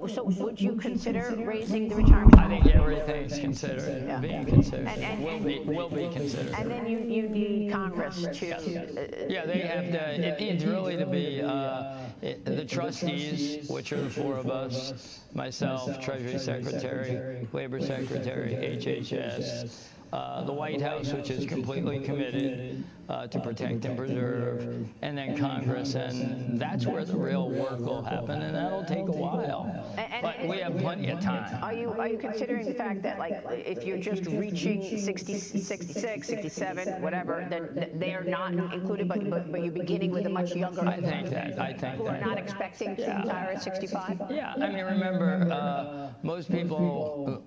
So would you consider raising the retirement I think age? everything's considered, Yeah. being considered, And will be considered. And then you need Congress to. Yeah, they have to. It needs really to be the trustees, which are the four of us: myself, Treasury Secretary, Labor Secretary, HHS. The White House, which is completely committed to protect and preserve, and then Congress, and that's where the real work will happen, and that'll take a while. But we have plenty of time. Are you considering the fact that, like, if you're just reaching 60, 66, 67, whatever, then they are not included, but you're beginning with a much younger. I think that. Who are not expecting to retire at 65? Yeah, I mean, remember, most people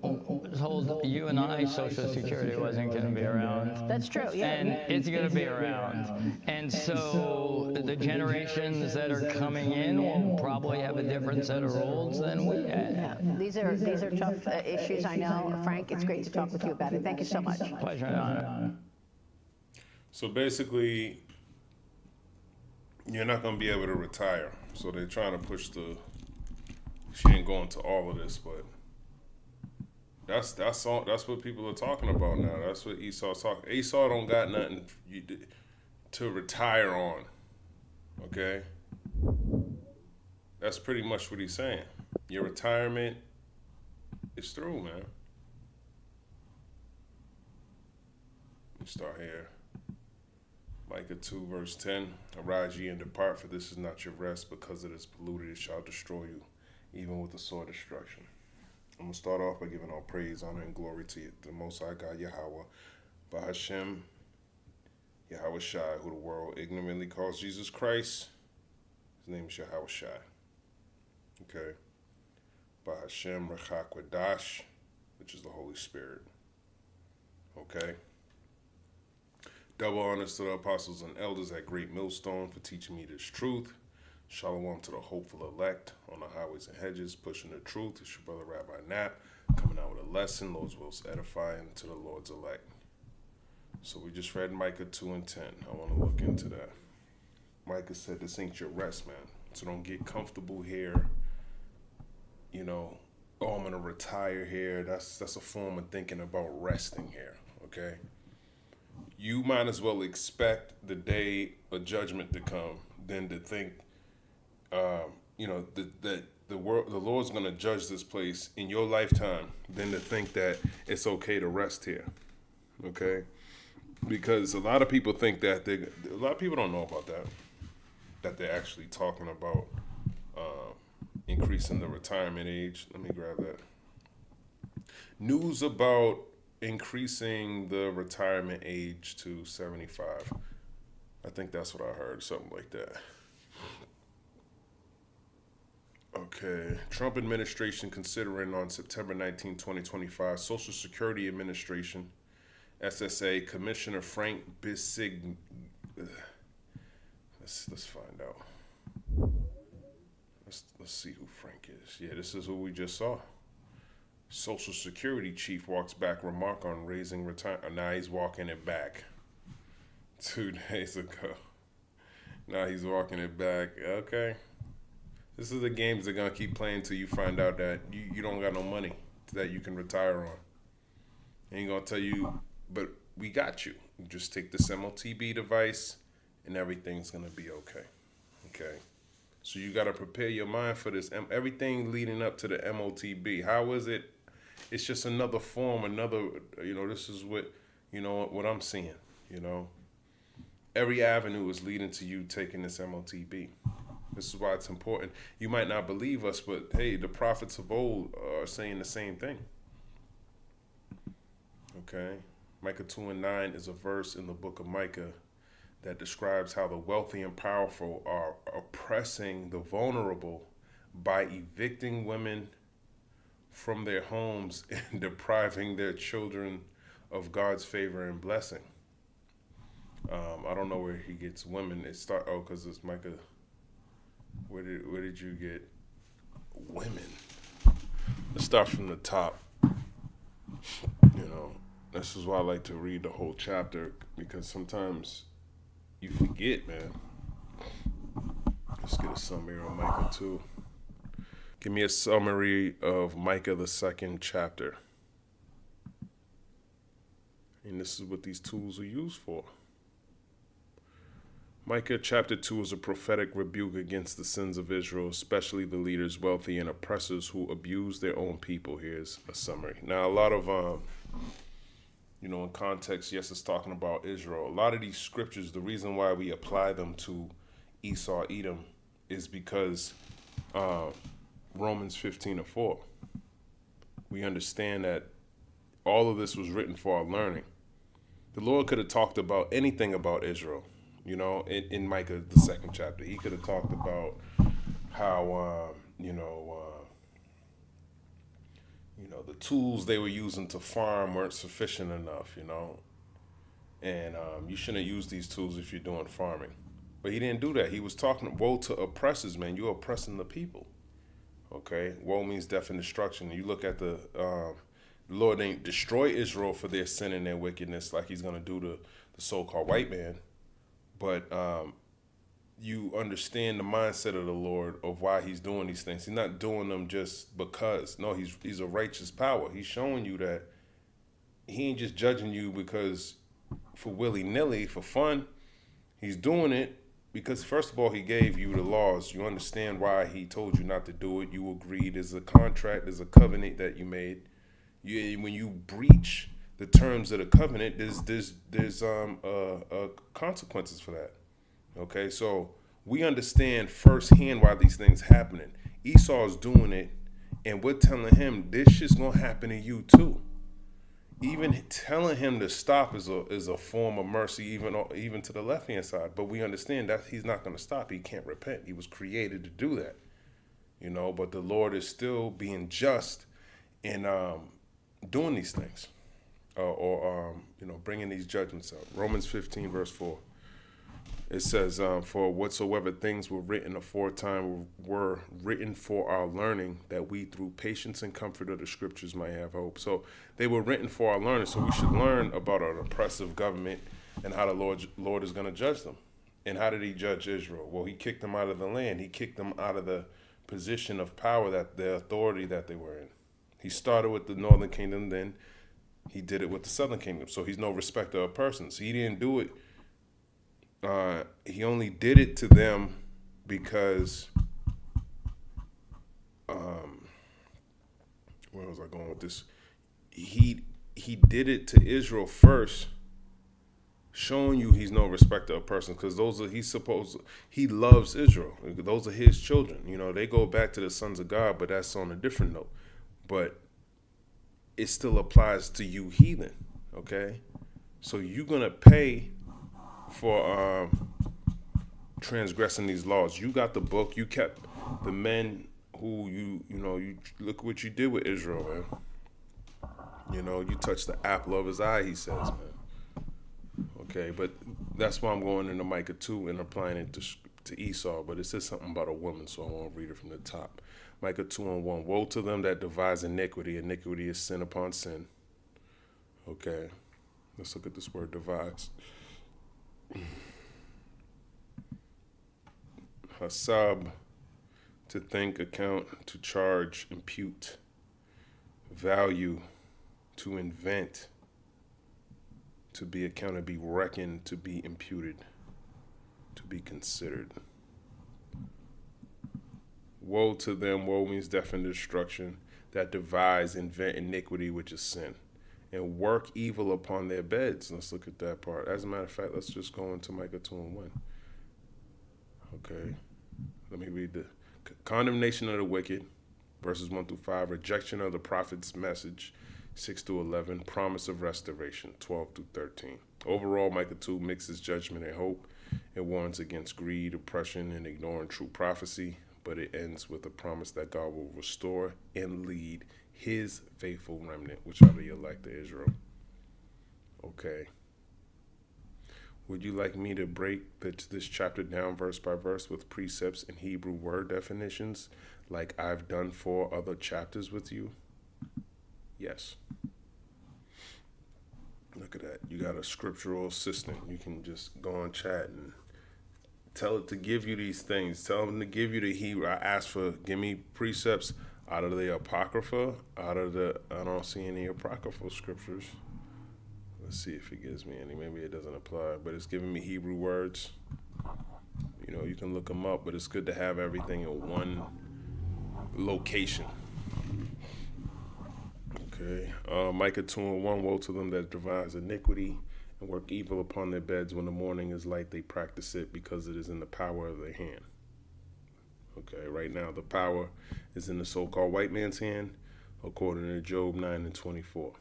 told you and I Social Security wasn't going to be around. That's true, yeah. And it's going to be around. And so the generations that are coming in will probably have a different set of rules than we had. Yeah, these are tough issues, I know. Frank, it's great to talk with you about it. Thank you so much. Pleasure and honor. So basically, you're not going to be able to retire. So they're trying to push she ain't going to all of this, but that's what people are talking about now. That's what Esau's talking. Esau don't got nothing to retire on. Okay? That's pretty much what he's saying. Your retirement is through, man. Let's start here. Micah 2, verse 10. Arise ye and depart, for this is not your rest, because it is polluted, it shall destroy you, even with the sword destruction. I'm going to start off by giving all praise, honor, and glory to the Most High God, Yahweh, Bahashem, Yahweh Shai, who the world ignorantly calls Jesus Christ. His name is Yahweh Shai. Okay. Bahashem Rechak Wadash, which is the Holy Spirit. Okay. Double honors to the apostles and elders at Great Millstone for teaching me this truth. Shalom to the hopeful elect on the highways and hedges, pushing the truth. It's your brother Rabbi Knapp, coming out with a lesson. Lord's will is edifying to the Lord's elect. So we just read Micah 2 and 10. I want to look into that. Micah said, this ain't your rest, man. So don't get comfortable here. You know, oh, I'm going to retire here. That's a form of thinking about resting here, okay? You might as well expect the day of judgment to come than to think, that the Lord's going to judge this place in your lifetime than to think that it's okay to rest here, okay? Because a lot of people think that a lot of people don't know about that they're actually talking about increasing the retirement age. Let me grab that. News about increasing the retirement age to 75. I think that's what I heard, something like that. Okay. Trump administration considering on September 19, 2025, Social Security Administration, SSA, Commissioner Frank Bisignano. Let's find out. Let's see who Frank is. Yeah, this is who we just saw. Social Security chief walks back remark on raising retirement. Now he's walking it back. 2 days ago. Now he's walking it back. Okay. This is the games they're going to keep playing till you find out that you don't got no money that you can retire on. Ain't going to tell you, but we got you. Just take this MOTB device and everything's going to be okay. Okay. So you got to prepare your mind for this. Everything leading up to the MOTB. How is it? It's just another form, this is what I'm seeing, Every avenue is leading to you taking this MOTB. This is why it's important. You might not believe us, but hey, the prophets of old are saying the same thing. Okay? Micah 2 and 9 is a verse in the book of Micah that describes how the wealthy and powerful are oppressing the vulnerable by evicting women from their homes and depriving their children of God's favor and blessing. I don't know where he gets women. Because it's Micah. Where did you get women? Let's start from the top. This is why I like to read the whole chapter, because sometimes you forget, man. Let's get a summary on Micah 2. Give me a summary of Micah, the 2nd chapter. And this is what these tools are used for. Micah chapter 2 is a prophetic rebuke against the sins of Israel, especially the leaders, wealthy, and oppressors who abuse their own people. Here's a summary. Now, a lot of, in context, yes, it's talking about Israel. A lot of these scriptures, the reason why we apply them to Esau, Edom, is because Romans 15:4. We understand that all of this was written for our learning. The Lord could have talked about anything about Israel, in Micah, the 2nd chapter. He could have talked about how, the tools they were using to farm weren't sufficient enough, and you shouldn't use these tools if you're doing farming. But he didn't do that. He was talking, woe to oppressors, man. You're oppressing the people. Okay? Woe means death and destruction. You look at the Lord ain't destroy Israel for their sin and their wickedness like he's going to do to the so-called white man. But you understand the mindset of the Lord of why he's doing these things. He's not doing them just because. No, he's a righteous power. He's showing you that he ain't just judging you because for willy-nilly, for fun. He's doing it because, first of all, he gave you the laws. You understand why he told you not to do it. You agreed. There's a contract. There's a covenant that you made. When you breach the terms of the covenant, there's consequences for that. Okay, so we understand firsthand why these things happening. Esau's doing it, and we're telling him this shit's gonna happen to you too. Even telling him to stop is a form of mercy, even to the left hand side. But we understand that he's not gonna stop. He can't repent. He was created to do that, But the Lord is still being just in doing these things, or bringing these judgments out. Romans 15 verse 4. It says, for whatsoever things were written aforetime were written for our learning, that we through patience and comfort of the scriptures might have hope. So they were written for our learning. So we should learn about an oppressive government and how the Lord is going to judge them. And how did he judge Israel? Well, he kicked them out of the land. He kicked them out of the position of power, the authority that they were in. He started with the northern kingdom, then he did it with the southern kingdom. So he's no respecter of persons. He didn't do it. He only did it to them because, where was I going with this? He did it to Israel first, showing you he's no respecter of persons, because he loves Israel. Those are his children. They go back to the sons of God, but that's on a different note. But it still applies to you heathen, okay? So you're going to pay for transgressing these laws. You got the book. You kept the men who you look what you did with Israel, man. You touched the apple of his eye, he says, man. Okay, but that's why I'm going into Micah 2 and applying it to Esau. But it says something about a woman, so I won't read it from the top. Micah 2:1. Woe to them that devise iniquity. Iniquity is sin upon sin. Okay, let's look at this word devise. Hasab, to think, account, to charge, impute, value, to invent, to be accounted, be reckoned, to be imputed, to be considered. Woe to them, woe means death and destruction, that devise, invent iniquity, which is sin, and work evil upon their beds. Let's look at that part. As a matter of fact, let's just go into Micah 2:1. Okay, let me read the condemnation of the wicked, verses 1-5, rejection of the prophet's message, 6-11, promise of restoration, 12-13. Overall, Micah 2 mixes judgment and hope. It warns against greed, oppression, and ignoring true prophecy, but it ends with a promise that God will restore and lead his faithful remnant, which are the elect of Israel. Okay. Would you like me to break this chapter down verse by verse with precepts and Hebrew word definitions like I've done 4 other chapters with you? Yes. Look at that. You got a scriptural assistant. You can just go on chat and Tell it to give you these things. Tell them to give you the Hebrew. I ask for, give me precepts out of the Apocrypha, I don't see any Apocryphal scriptures. Let's see if it gives me any. Maybe it doesn't apply, but it's giving me Hebrew words. You know, you can look them up, but it's good to have everything in one location. Okay. Micah 2:1, woe to them that devise iniquity and work evil upon their beds. When the morning is light, they practice it because it is in the power of their hand. Okay, right now the power is in the so-called white man's hand, according to Job 9:24.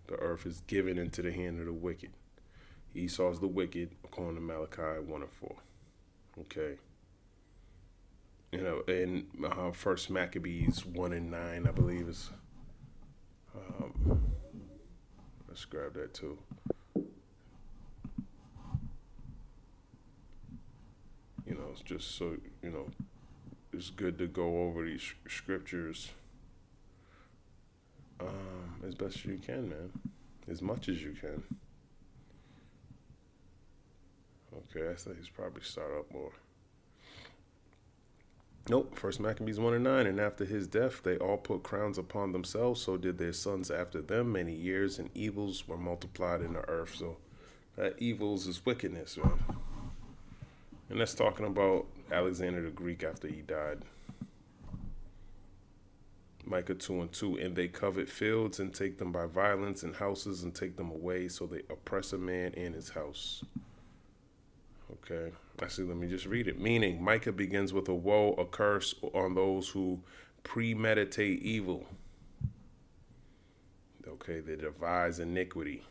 The earth is given into the hand of the wicked. Esau's the wicked, according to Malachi 1:4. Okay. You know, in First Maccabees 1:9, I believe is. Let's grab that too. You know, it's just so, you know, it's good to go over these scriptures as best as you can, man. As much as you can. Okay, I think he's probably start up more. Nope, First Maccabees 1:9, and after his death, they all put crowns upon themselves, so did their sons after them. Many years and evils were multiplied in the earth. So that evils is wickedness, man. And that's talking about Alexander the Greek after he died. Micah 2:2, and they covet fields and take them by violence, and houses and take them away, so they oppress a man and his house. Okay, actually, let me just read it. Meaning, Micah begins with a woe, a curse on those who premeditate evil. Okay, they devise iniquity.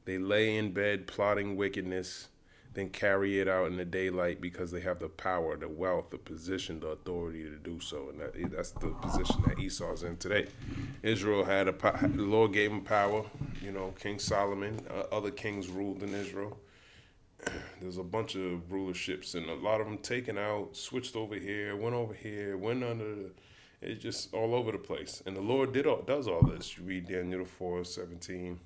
They lay in bed plotting wickedness, then carry it out in the daylight because they have the power, the wealth, the position, the authority to do so. And that's the position that Esau's in today. Israel had the Lord gave him power. You know, King Solomon, other kings ruled in Israel. There's a bunch of rulerships, and a lot of them taken out, switched over here, went under the, it's just all over the place. And the Lord does all this. You read Daniel 4:17.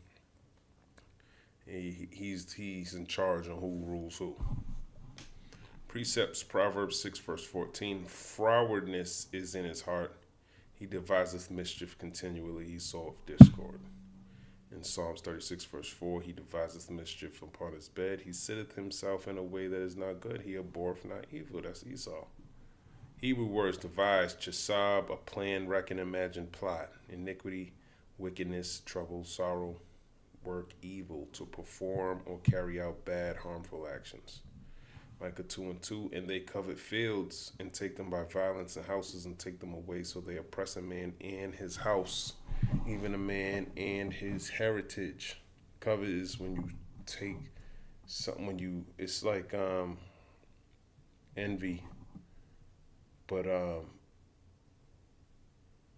He's in charge on who rules who. Precepts, Proverbs 6:14. Frowardness is in his heart. He deviseth mischief continually. He soweth discord. In Psalms 36:4, he deviseth mischief upon his bed. He sitteth himself in a way that is not good. He abhorreth not evil. That's Esau. Hebrew words devise, chesab, a plan, reckon, imagine, plot. Iniquity, wickedness, trouble, sorrow, work evil, to perform or carry out bad, harmful actions. Micah 2:2, and they covet fields and take them by violence, and houses and take them away, so they oppress a man and his house, even a man and his heritage. Covet is when you take something, it's like envy, but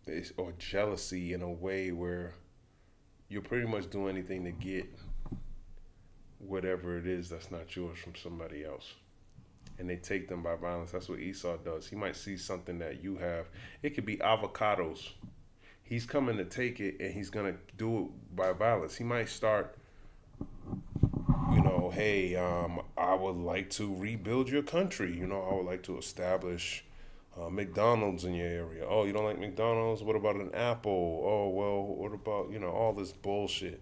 it's, or jealousy in a way where you'll pretty much do anything to get whatever it is that's not yours from somebody else. And they take them by violence. That's what Esau does. He might see something that you have. It could be avocados. He's coming to take it, and he's going to do it by violence. He might start, you know, hey, I would like to rebuild your country. You know, I would like to establish McDonald's in your area. Oh, you don't like McDonald's? What about an Apple? Oh, well, what about, you know, all this bullshit.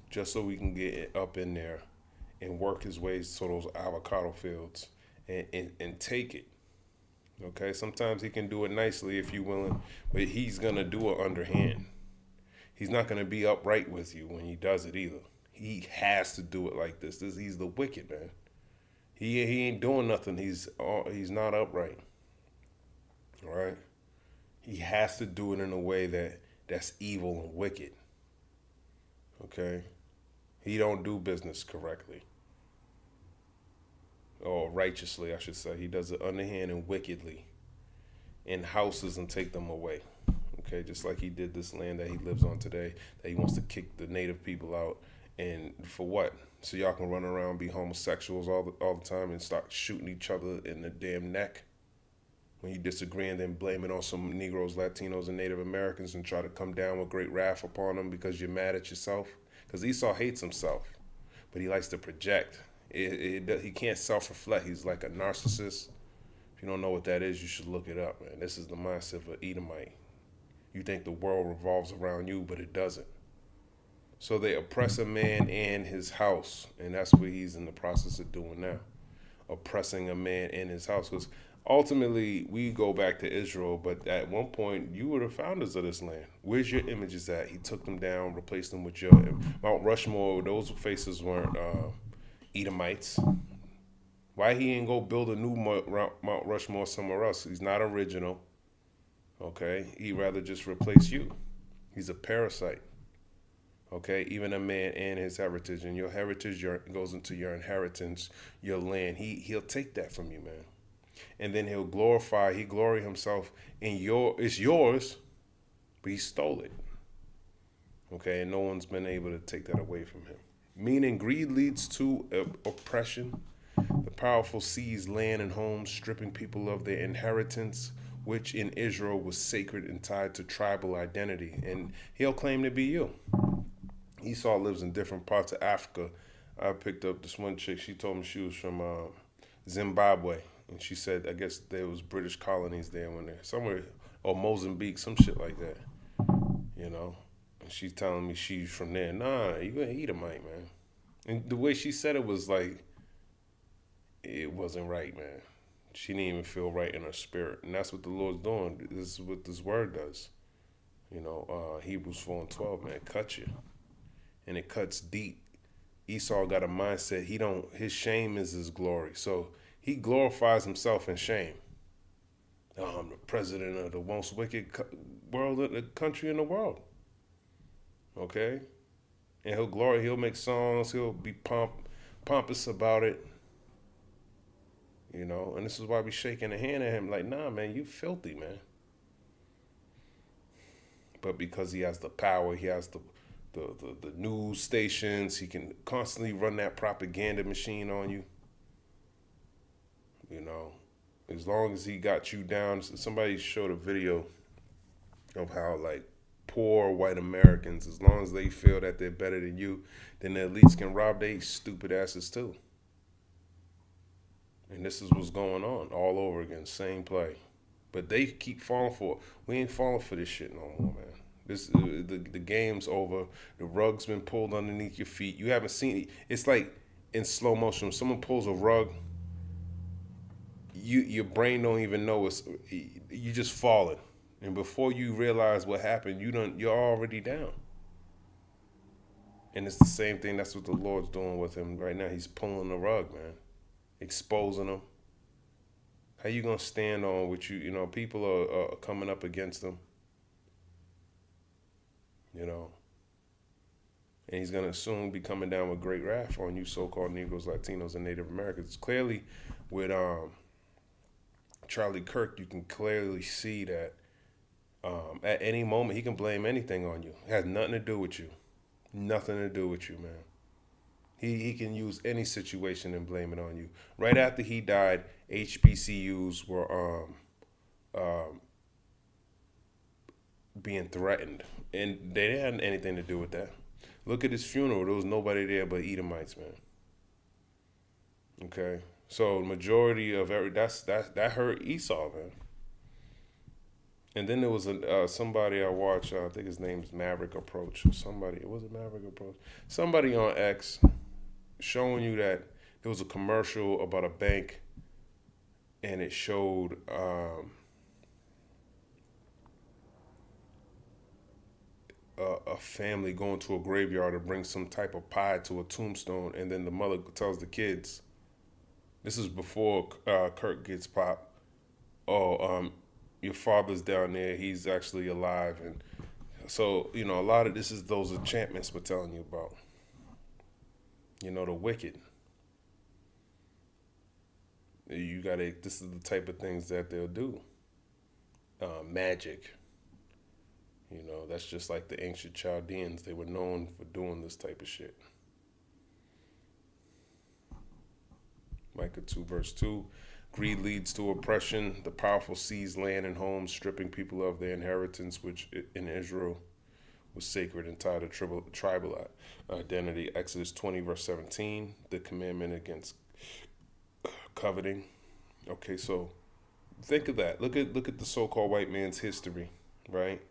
Just so we can get up in there and work his way to those avocado fields and take it. Okay, sometimes he can do it nicely if you're willing, but he's going to do it underhand. He's not going to be upright with you when he does it either. He has to do it like this. He's the wicked, man. He ain't doing nothing. He's not upright. All right? He has to do it in a way that's evil and wicked. Okay? He don't do business correctly. Or righteously, I should say. He does it underhand and wickedly. In houses and take them away. Okay, just like he did this land that he lives on today, that he wants to kick the native people out. And for what? So y'all can run around, be homosexuals all the time and start shooting each other in the damn neck when you disagree, and then blame it on some Negroes, Latinos, and Native Americans and try to come down with great wrath upon them because you're mad at yourself. Because Esau hates himself, but he likes to project. He can't self-reflect. He's like a narcissist. If you don't know what that is, you should look it up, man. This is the mindset of an Edomite. You think the world revolves around you, but it doesn't. So they oppress a man and his house, and that's what he's in the process of doing now, oppressing a man in his house. Because ultimately, we go back to Israel, but at one point, you were the founders of this land. Where's your images at? He took them down, replaced them with your Mount Rushmore. Those faces weren't Edomites. Why he ain't go build a new Mount Rushmore somewhere else? He's not original. Okay, he'd rather just replace you. He's a parasite. Okay, even a man and his heritage, and your heritage goes into your inheritance, your land. He'll take that from you, man, and then he glory himself in it's yours, but he stole it. Okay, and no one's been able to take that away from him. Meaning, greed leads to oppression. The powerful seize land and homes, stripping people of their inheritance, which in Israel was sacred and tied to tribal identity. And he'll claim to be you. Esau lives in different parts of Africa. I picked up this one chick. She told me she was from Zimbabwe. And she said, I guess there was British colonies there when they're somewhere, or Mozambique, some shit like that. You know? And she's telling me she's from there. Nah, you an Edomite, man. And the way she said it was like, it wasn't right, man. She didn't even feel right in her spirit. And that's what the Lord's doing. This is what this word does. You know, Hebrews 4:12, man, it cuts you. And it cuts deep. Esau got a mindset. His shame is his glory. So he glorifies himself in shame. Oh, I'm the president of the most wicked country in the world. Okay? And he'll make songs, he'll be pompous about it. You know, and this is why we shaking a hand at him like, nah, man, you filthy, man. But because he has the power, he has the news stations, he can constantly run that propaganda machine on you. You know, as long as he got you down. Somebody showed a video of how, like, poor white Americans, as long as they feel that they're better than you, then the elites can rob their stupid asses too. And this is what's going on all over again, same play. But they keep falling for it. We ain't falling for this shit no more, man. The game's over. The rug's been pulled underneath your feet. You haven't seen it. It's like in slow motion. When someone pulls a rug, your brain don't even know you just falling. And before you realize what happened, you're already down. And it's the same thing. That's what the Lord's doing with him right now. He's pulling the rug, man. Exposing them. How you gonna stand on what you know, people are coming up against them, you know, and he's gonna soon be coming down with great wrath on you so-called Negroes, Latinos, and Native Americans. Clearly, with Charlie Kirk, you can clearly see that at any moment he can blame anything on you. It has nothing to do with you. Nothing to do with you, man. He can use any situation and blame it on you. Right after he died, HBCUs were being threatened. And they didn't have anything to do with that. Look at his funeral. There was nobody there but Edomites, man. Okay? So majority of that hurt Esau, man. And then there was somebody I watched, I think his name is Maverick Approach. Was it Maverick Approach? Somebody on X showing you that there was a commercial about a bank, and it showed a family going to a graveyard to bring some type of pie to a tombstone, and then the mother tells the kids, this is before Kirk gets popped, your father's down there, he's actually alive. And so, you know, a lot of this is those enchantments we're telling you about. You know, the wicked. This is the type of things that they'll do. Magic. You know, that's just like the ancient Chaldeans. They were known for doing this type of shit. Micah 2 verse 2. Greed leads to oppression. The powerful seize land and homes, stripping people of their inheritance, which in Israel was sacred and tied to tribal identity. Exodus 20, verse 17, the commandment against coveting. Okay, so think of that. Look at the so-called white man's history, right?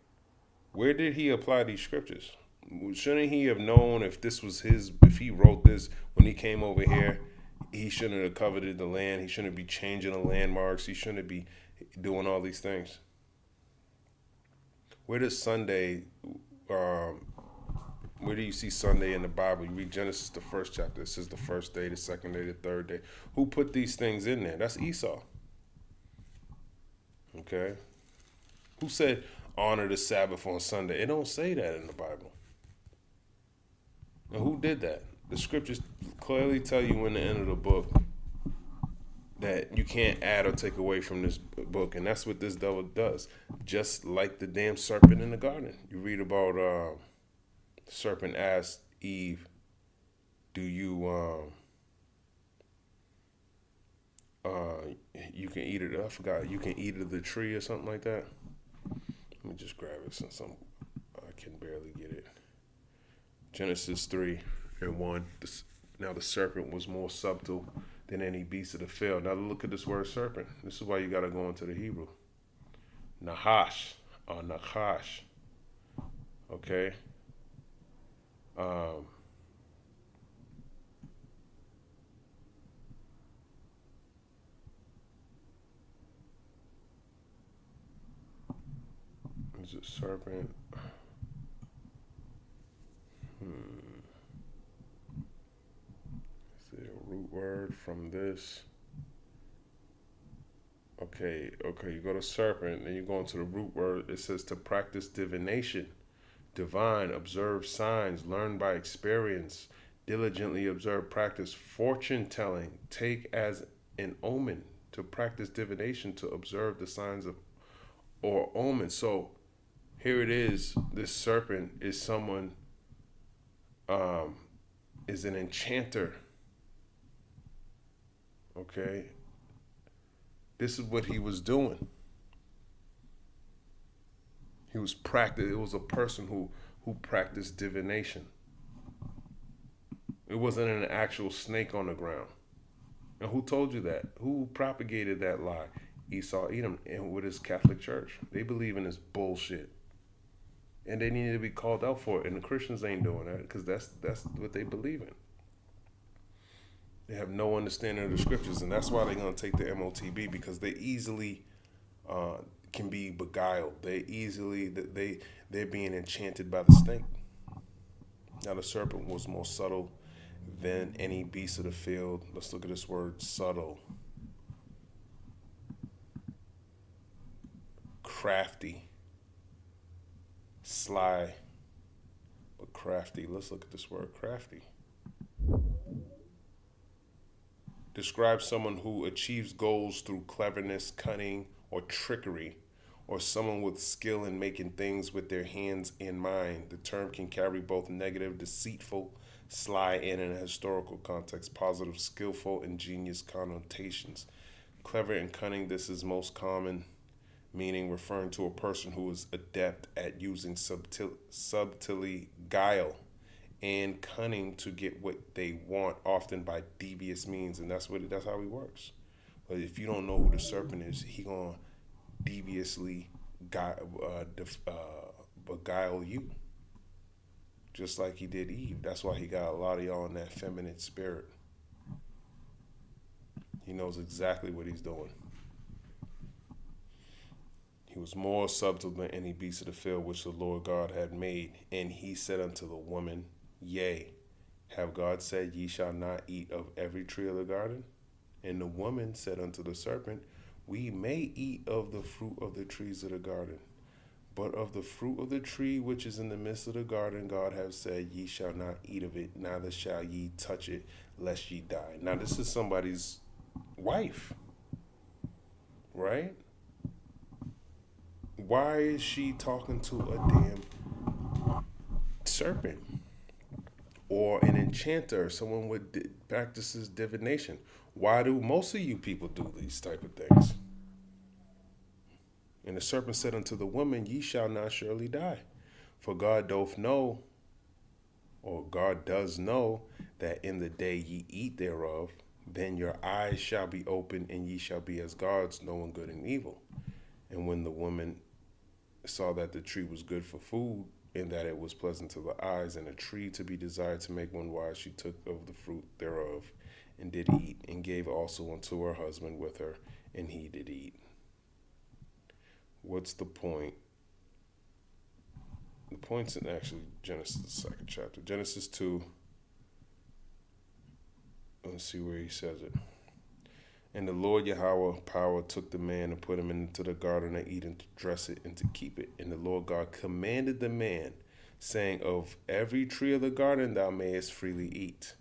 Where did he apply these scriptures? Shouldn't he have known if he wrote this when he came over here, he shouldn't have coveted the land. He shouldn't be changing the landmarks. He shouldn't be doing all these things. Where does Sunday, where do you see Sunday in the Bible? You read Genesis, the first chapter. It says the first day, the second day, the third day. Who put these things in there? That's Esau. Okay? Who said honor the Sabbath on Sunday? It don't say that in the Bible. And who did that? The scriptures clearly tell you in the end of the book that you can't add or take away from this book. And that's what this devil does. Just like the damn serpent in the garden. You read about the serpent asked Eve, do you you can eat it? I forgot. You can eat of the tree or something like that. Let me just grab it since I can barely get it. Genesis 3:1. Now the serpent was more subtle than any beast of the field. Now look at this word serpent. This is why you got to go into the Hebrew. Nahash or Nachash. Okay. Is it serpent? Is there a root word from this? Okay, you go to serpent, then you go into the root word. It says to practice divination, divine, observe signs, learn by experience, diligently observe, practice fortune telling, take as an omen, to practice divination, to observe the signs of or omen. So here it is. This serpent is someone, is an enchanter. Okay. This is what he was doing. It was a person who practiced divination. It wasn't an actual snake on the ground. And who told you that? Who propagated that lie? Esau, Edom, and with his Catholic Church. They believe in this bullshit. And they need to be called out for it. And the Christians ain't doing that because that's what they believe in. They have no understanding of the scriptures, and that's why they're going to take the MOTB, because they easily can be beguiled. They're being enchanted by the snake. Now the serpent was more subtle than any beast of the field. Let's look at this word, subtle. Crafty. Sly. But crafty. Let's look at this word, crafty. Describes someone who achieves goals through cleverness, cunning, or trickery, or someone with skill in making things with their hands and mind. The term can carry both negative, deceitful, sly, and in a historical context, positive, skillful, ingenious connotations. Clever and cunning, this is most common meaning referring to a person who is adept at using subtly guile and cunning to get what they want, often by devious means, and that's how he works. But if you don't know who the serpent is, he gonna deviously beguile you, just like he did Eve. That's why he got a lot of y'all in that feminine spirit. He knows exactly what he's doing. He was more subtle than any beast of the field which the Lord God had made. And he said unto the woman, Yea, have God said, Ye shall not eat of every tree of the garden? And the woman said unto the serpent, We may eat of the fruit of the trees of the garden. But of the fruit of the tree which is in the midst of the garden, God hath said, Ye shall not eat of it, neither shall ye touch it, lest ye die. Now this is somebody's wife, right? Why is she talking to a damn serpent or an enchanter, someone with practices divination? Why do most of you people do these type of things? And the serpent said unto the woman, Ye shall not surely die. For God doth know, or God does know, that in the day ye eat thereof, then your eyes shall be opened, and ye shall be as gods, knowing good and evil. And when the woman saw that the tree was good for food, and that it was pleasant to the eyes, and a tree to be desired to make one wise, she took of the fruit thereof, and did eat, and gave also unto her husband with her, and he did eat. What's the point? The point's in actually Genesis, the 2nd chapter. Genesis 2. Let's see where he says it. And the Lord Yahweh power took the man and put him into the garden of Eden to dress it and to keep it. And the Lord God commanded the man, saying, of every tree of the garden thou mayest freely eat,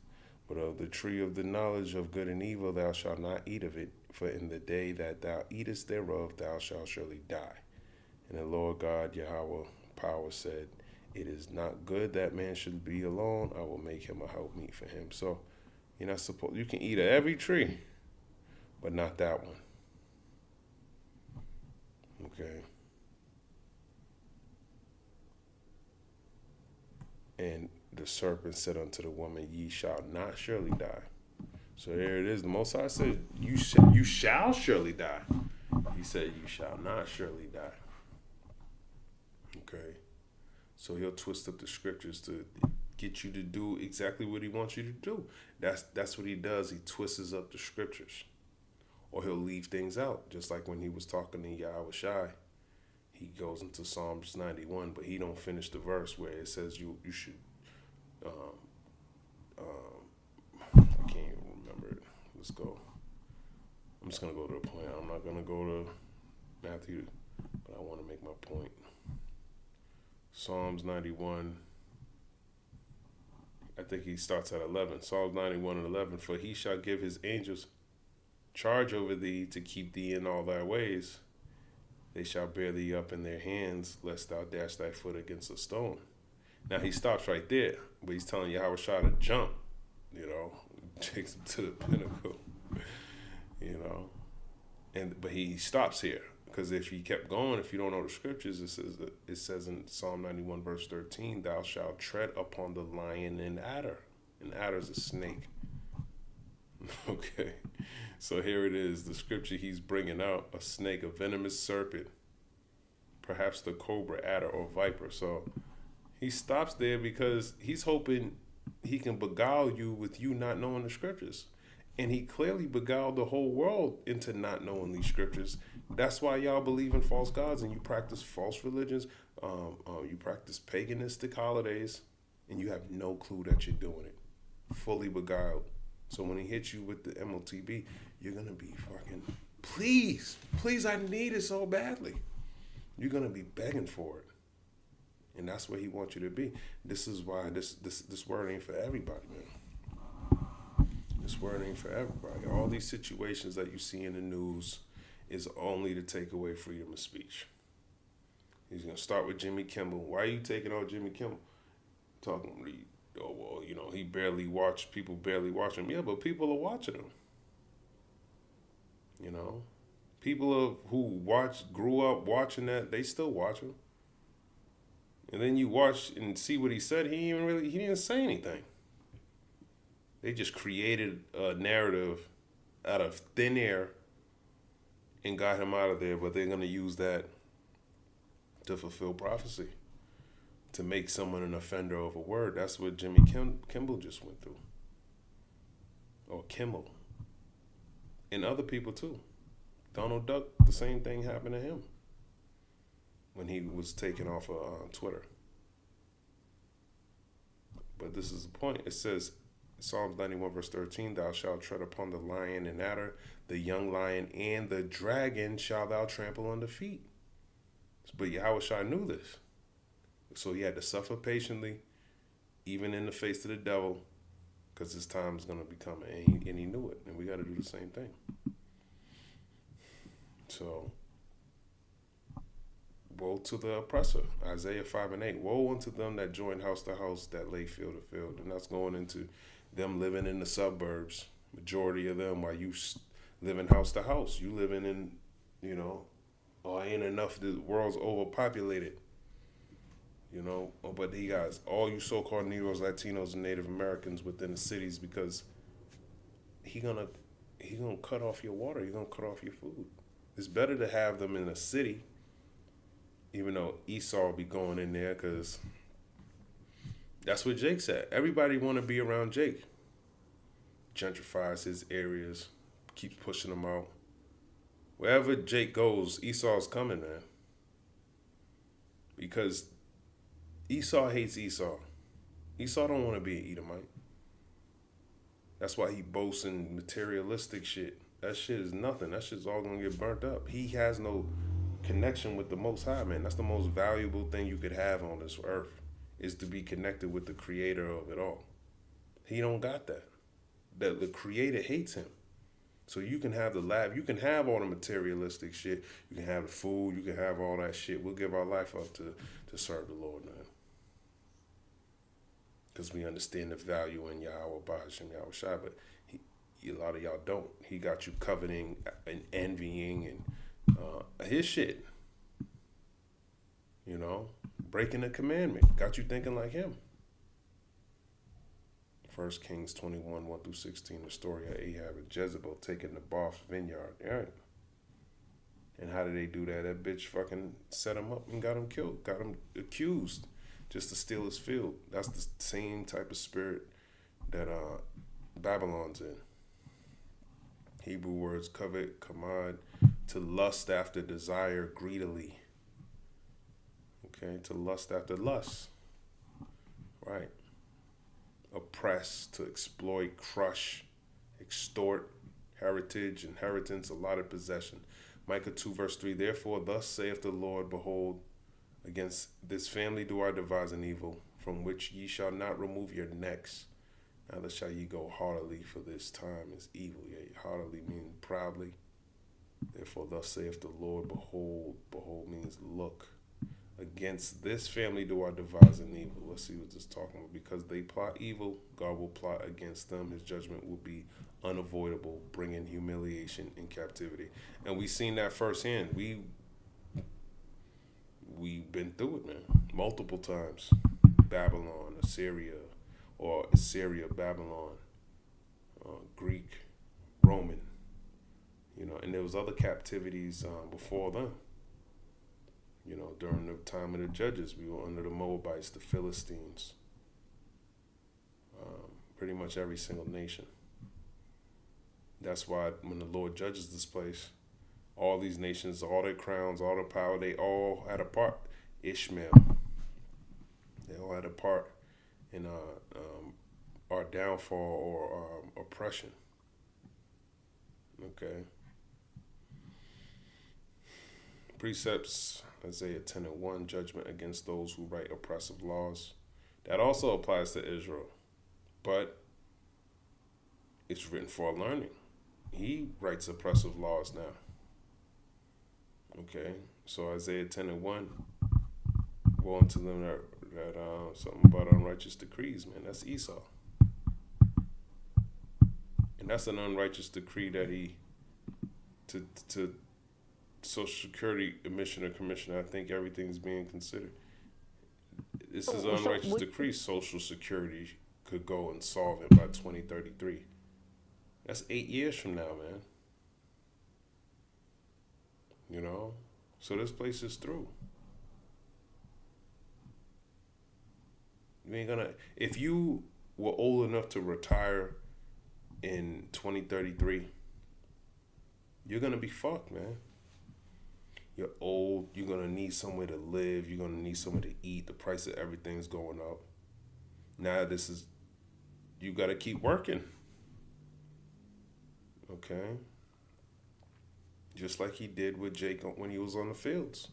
but of the tree of the knowledge of good and evil thou shalt not eat of it, for in the day that thou eatest thereof thou shalt surely die. And the Lord God Yahweh power said, it is not good that man should be alone. I will make him a helpmeet for him. So you're not supposed, you can eat of every tree, but not that one. Okay. And the serpent said unto the woman, ye shall not surely die. So there it is. The Most High said, you shall surely die. He said, you shall not surely die. Okay. So he'll twist up the scriptures to get you to do exactly what he wants you to do. That's what he does. He twists up the scriptures. Or he'll leave things out. Just like when he was talking to Yahweh Shai, he goes into Psalms 91, but he don't finish the verse where it says you should, I can't even remember it. Let's go. I'm just going to go to the point. I'm not going to go to Matthew, but I want to make my point. Psalms 91, I think he starts at 11. Psalms 91 and 11, for he shall give his angels charge over thee to keep thee in all thy ways. They shall bear thee up in their hands, lest thou dash thy foot against a stone. Now he stops right there, but he's telling Yahweh Shai to jump, takes him to the pinnacle, but he stops here. Because if he kept going, if you don't know the scriptures, it says in Psalm 91, verse 13, thou shalt tread upon the lion and adder. An adder is a snake. Okay. So here it is, the scripture he's bringing out, a snake, a venomous serpent, perhaps the cobra, adder, or viper. So he stops there because he's hoping he can beguile you with you not knowing the scriptures. And he clearly beguiled the whole world into not knowing these scriptures. That's why y'all believe in false gods and you practice false religions. You practice paganistic holidays and you have no clue that you're doing it. Fully beguiled. So when he hits you with the MOTB, you're going to be fucking, please, I need it so badly. You're going to be begging for it. And that's where he wants you to be. This is why this word ain't for everybody, man. This word ain't for everybody. All these situations that you see in the news is only to take away freedom of speech. He's going to start with Jimmy Kimmel. Why are you taking on Jimmy Kimmel? Talking, oh, well, he barely watched, people barely watch him. Yeah, but people are watching him. People who grew up watching that, they still watch him. And then you watch and see what he said, he didn't say anything. They just created a narrative out of thin air and got him out of there, but they're going to use that to fulfill prophecy, to make someone an offender of a word. That's what Jimmy Kimmel just went through. Or Kimmel. And other people too. Donald Duck, the same thing happened to him when he was taken off of Twitter. But this is the point. It says, Psalms 91 verse 13, thou shalt tread upon the lion and adder, the young lion and the dragon shalt thou trample under feet. But Yahweh Shai knew this. So he had to suffer patiently, even in the face of the devil, because his time is going to be coming. And he knew it. And we got to do the same thing. So, woe to the oppressor. Isaiah 5 and 8. Woe unto them that join house to house, that lay field to field. And that's going into them living in the suburbs. Majority of them, while you living house to house. You living in, ain't enough, the world's overpopulated. you know. But he got all you so-called Negroes, Latinos, and Native Americans within the cities because he gonna cut off your water. He gonna cut off your food. It's better to have them in a city, even though Esau will be going in there because that's what Jake said. Everybody want to be around Jake. Gentrifies his areas, keeps pushing them out. Wherever Jake goes, Esau's coming, man. Because Esau hates Esau. Esau don't want to be an Edomite. That's why he boasts in materialistic shit. That shit is nothing. That shit's all gonna get burnt up. He has no connection with the Most High, man. That's the most valuable thing you could have on this earth, is to be connected with the creator of it all. He don't got that. The creator hates him. So you can have the lab, you can have all the materialistic shit, you can have the food, you can have all that shit. We'll give our life up to serve the Lord, man. Because we understand the value in Yahweh, Bahashem, Yahweh Shai, but a lot of y'all don't. He got you coveting and envying and his shit. You know, breaking the commandment. Got you thinking like him. 1 Kings 21, 1 through 16, the story of Ahab and Jezebel taking the Bath's vineyard. Right? And how did they do that? That bitch fucking set him up and got him killed, got him accused just to steal his field. That's the same type of spirit that Babylon's in. Hebrew words covet, kamad, to lust after desire greedily. Okay, to lust after lust. Right. Oppress, to exploit, crush, extort, heritage, inheritance, allotted possession. Micah 2 verse 3, therefore thus saith the Lord, behold, against this family do I devise an evil, from which ye shall not remove your necks. Neither shall ye go heartily, for this time is evil. Yea, heartily means proudly. Therefore thus saith the Lord, behold, behold means look. Against this family do I devise an evil. Let's see what this is talking about. Because they plot evil, God will plot against them. His judgment will be unavoidable, bringing humiliation and captivity. And we've seen that firsthand. We've been through it, man, multiple times. Babylon, Assyria, Babylon, Greek, Roman, you know, and there was other captivities before them. You know, during the time of the judges, we were under the Moabites, the Philistines, pretty much every single nation. That's why when the Lord judges this place, all these nations, all their crowns, all their power, they all had a part. Ishmael, they all had a part in our downfall or oppression. Okay. Precepts, Isaiah 10 and 1, judgment against those who write oppressive laws. That also applies to Israel, but it's written for learning. He writes oppressive laws now. Okay, so Isaiah 10 and 1, go on to them that something about unrighteous decrees, man. That's Esau. And that's an unrighteous decree that he, to Social Security Commissioner, I think everything's being considered. This is an unrighteous decree. Social Security could go insolvent by 2033. That's 8 years from now, man. You know? So this place is through. You ain't gonna, if you were old enough to retire in 2033, you're gonna be fucked, man. You're old, you're gonna need somewhere to live, you're gonna need somewhere to eat, the price of everything's going up. Now you gotta keep working. Okay? Just like he did with Jacob when he was on the fields.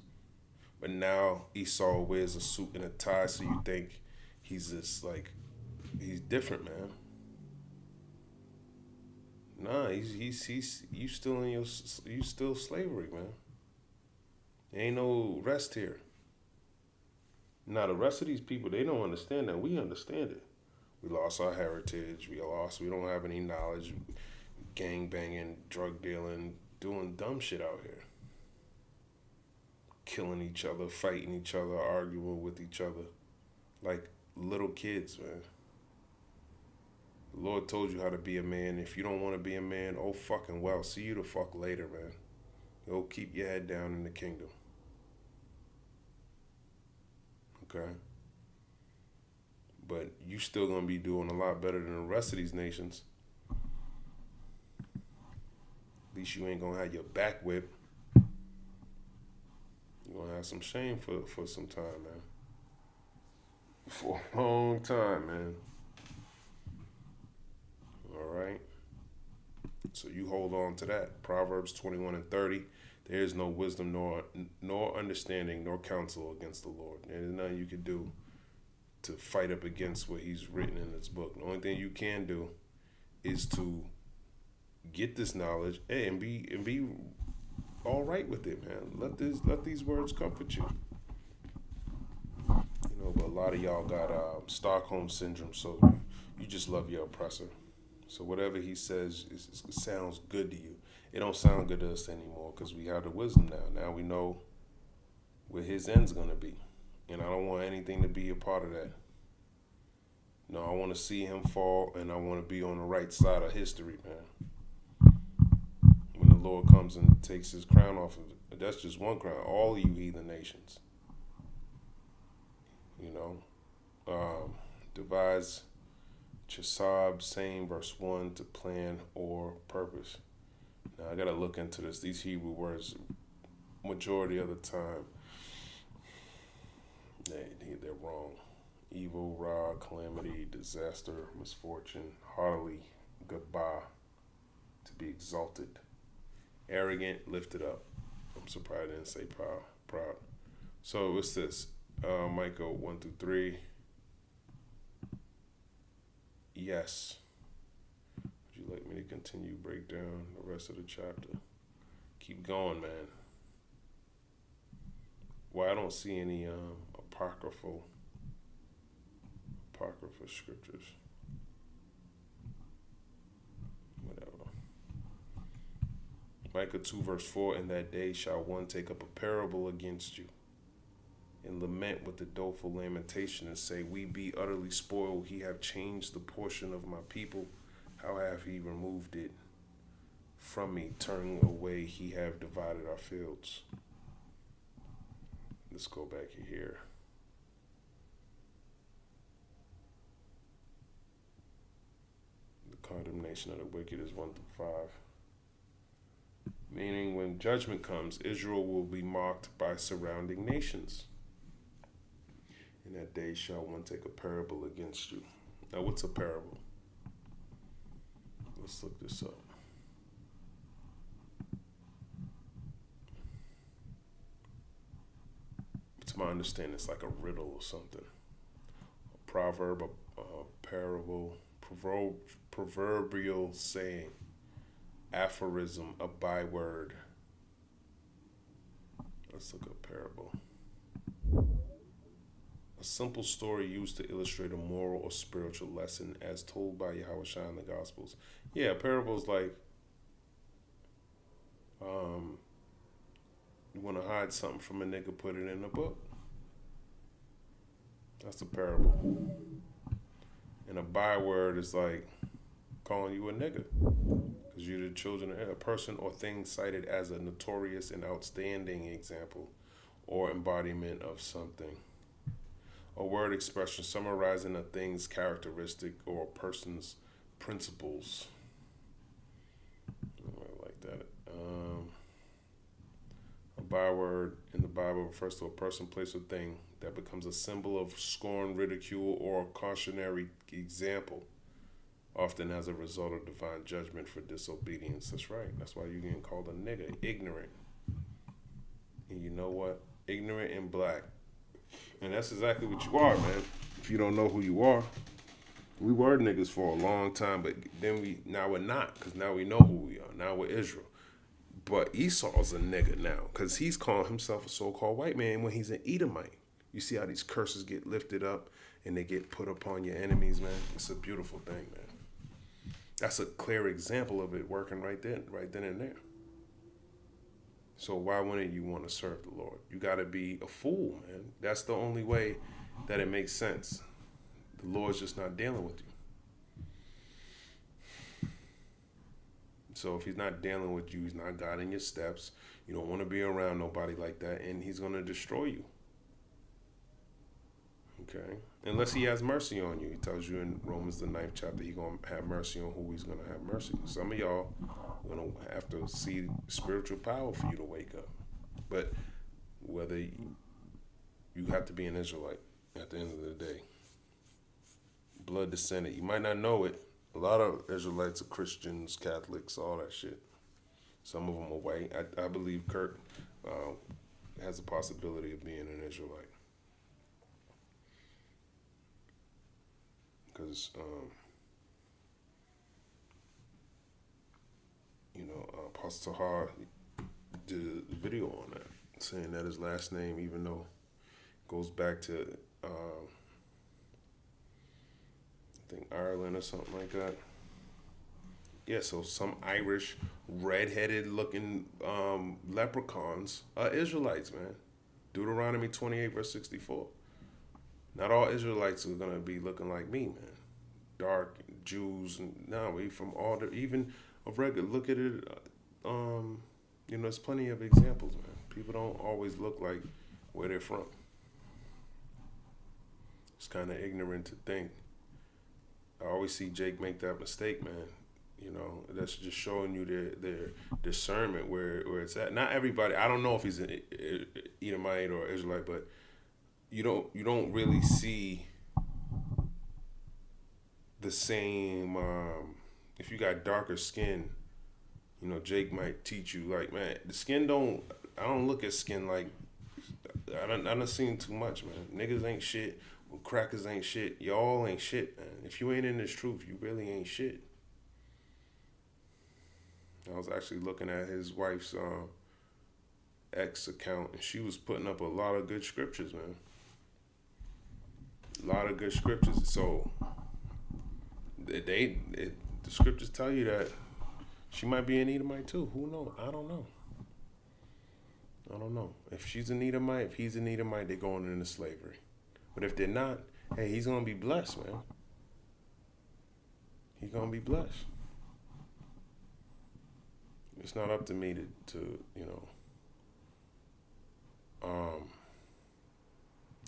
But now Esau wears a suit and a tie, so you think he's just like, he's different, man. Nah, he's you still slavery, man. There ain't no rest here. Now the rest of these people, they don't understand that. We understand it. We lost our heritage. We don't have any knowledge. Gang banging, drug dealing, doing dumb shit out here. killing each other, fighting each other, arguing with each other like little kids, man. The Lord told you how to be a man. If you don't want to be a man, oh fucking well. See you the fuck later, man. Go keep your head down in the kingdom. Okay? But you still gonna be doing a lot better than the rest of these nations. At least you ain't gonna have your back whipped. You're gonna have some shame for some time, man. For a long time, man. All right? So you hold on to that. Proverbs 21:30. There is no wisdom nor understanding nor counsel against the Lord. There's nothing you can do to fight up against what he's written in this book. The only thing you can do is to get this knowledge and be all right with it, man. Let these words comfort you. You know, but a lot of y'all got Stockholm syndrome, so you just love your oppressor. So whatever he says it sounds good to you. It don't sound good to us anymore because we have the wisdom now. Now we know where his end's gonna be. And I don't want anything to be a part of that. No, I want to see him fall, and I want to be on the right side of history, man. When the Lord comes and takes his crown off of it, that's just one crown. All of you heathen nations. You know, devise Chisab, same verse 1, to plan or purpose. Now, I got to look into this. These Hebrew words, majority of the time, they're wrong. Evil, ra, calamity, disaster, misfortune, heartily, goodbye, to be exalted, arrogant, lifted up. I'm surprised I didn't say proud. So what's this? Micah 1-3. Yes. Would you like me to continue break down the rest of the chapter? Keep going, man. Well, I don't see any apocryphal scriptures. Whatever. Micah 2:4, in that day shall one take up a parable against you, and lament with the doleful lamentation, and say, we be utterly spoiled. He have changed the portion of my people. How have he removed it from me? Turning away, he have divided our fields. Let's go back here. The condemnation of the wicked is 1-5. Meaning when judgment comes, Israel will be mocked by surrounding nations. In that day shall one take a parable against you. Now, what's a parable? Let's look this up. To my understanding, it's like a riddle or something. A proverb, a parable, proverbial saying, aphorism, a byword. Let's look up parable. A simple story used to illustrate a moral or spiritual lesson as told by Yahushua in the Gospels. Yeah, parables like, you want to hide something from a nigga, put it in a book. That's a parable. And a byword is like calling you a nigga, because you're the children of a person or thing cited as a notorious and outstanding example or embodiment of something. A word expression summarizing a thing's characteristic or a person's principles. I like that. A byword in the Bible refers to a person, place, or thing that becomes a symbol of scorn, ridicule, or a cautionary example, often as a result of divine judgment for disobedience. That's right. That's why you're getting called a nigga, ignorant. And you know what? Ignorant and black. And that's exactly what you are, man. If you don't know who you are. We were niggas for a long time, but then now we're not, because now we know who we are. Now we're Israel. But Esau's a nigga now, because he's calling himself a so-called white man when he's an Edomite. You see how these curses get lifted up and they get put upon your enemies, man? It's a beautiful thing, man. That's a clear example of it working right then and there. So why wouldn't you want to serve the Lord? You got to be a fool, man. That's the only way that it makes sense. The Lord's just not dealing with you. So if he's not dealing with you, he's not guiding your steps. You don't want to be around nobody like that, and he's going to destroy you. Okay? Unless he has mercy on you. He tells you in Romans the 9th chapter, he's going to have mercy on who he's going to have mercy. Some of y'all are going to have to see spiritual power for you to wake up. But whether you have to be an Israelite at the end of the day. Blood descendant. You might not know it. A lot of Israelites are Christians, Catholics, all that shit. Some of them are white. I believe Kurt has a possibility of being an Israelite. Because, Apostle Tahar did a video on that, saying that his last name, even though it goes back to, I think Ireland or something like that. Yeah, so some Irish, red-headed looking leprechauns are Israelites, man. Deuteronomy 28, verse 64. Not all Israelites are going to be looking like me, man. Dark Jews, and no, we from all the, even a regular, look at it, there's plenty of examples, man. People don't always look like where they're from. It's kind of ignorant to think. I always see Jake make that mistake, man. That's just showing you their discernment where it's at. Not everybody, I don't know if he's an Edomite or Israelite, but you don't really see the same, if you got darker skin, Jake might teach you, like, man, the skin I don't look at skin like, I done seen too much, man. Niggas ain't shit, crackers ain't shit, y'all ain't shit, man. If you ain't in this truth, you really ain't shit. I was actually looking at his wife's X account, and she was putting up a lot of good scriptures, man. A lot of good scriptures. So the scriptures tell you that she might be an Edomite too. Who knows? I don't know. If she's an Edomite, if he's an Edomite, they're going into slavery. But if they're not, hey, he's gonna be blessed, man. He's gonna be blessed. It's not up to me to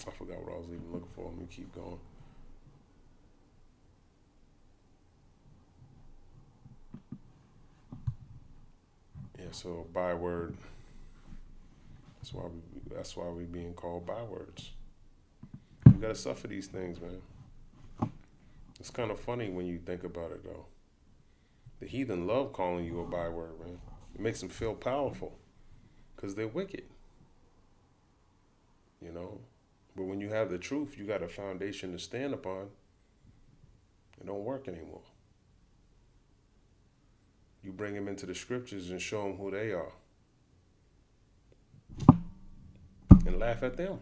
I forgot what I was even looking for. Let me keep going. Yeah, so byword. That's why we being called bywords. You gotta suffer these things, man. It's kind of funny when you think about it, though. The heathen love calling you a byword, man. It makes them feel powerful because they're wicked. But when you have the truth, you got a foundation to stand upon. It don't work anymore. You bring them into the scriptures and show them who they are. And laugh at them.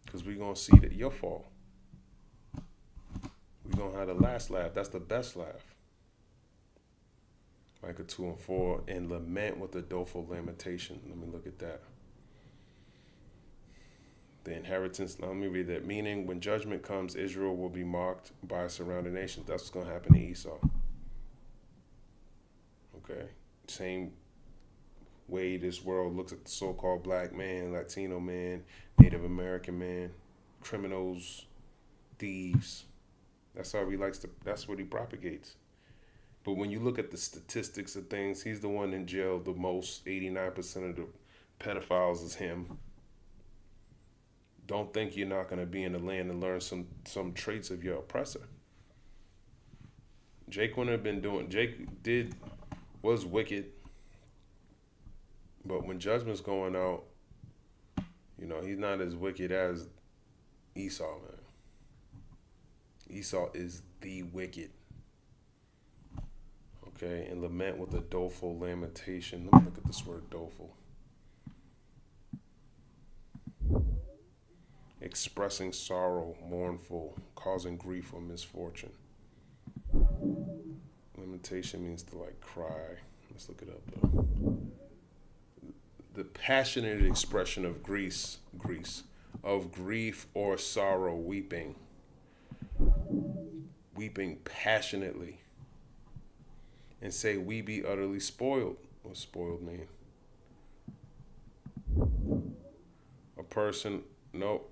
Because we're going to see that your fault. We're going to have the last laugh. That's the best laugh. Micah 2:4, and lament with a doleful lamentation. Let me look at that. The inheritance, let me read that. Meaning, when judgment comes, Israel will be mocked by surrounding nations. That's what's going to happen to Esau. Okay? Same way this world looks at the so-called black man, Latino man, Native American man, criminals, thieves. That's what he propagates. But when you look at the statistics of things, he's the one in jail the most. 89% of the pedophiles is him. Don't think you're not going to be in the land and learn some traits of your oppressor. Jake wouldn't have been doing. Was wicked. But when judgment's going out, he's not as wicked as Esau, man. Esau is the wicked. Okay, and lament with a doleful lamentation. Let me look at this word doleful. Expressing sorrow, mournful, causing grief or misfortune. Lamentation means to cry. Let's look it up though. the passionate expression of grief, or sorrow, weeping passionately, and say, we be utterly spoiled. What spoiled mean? A person, nope.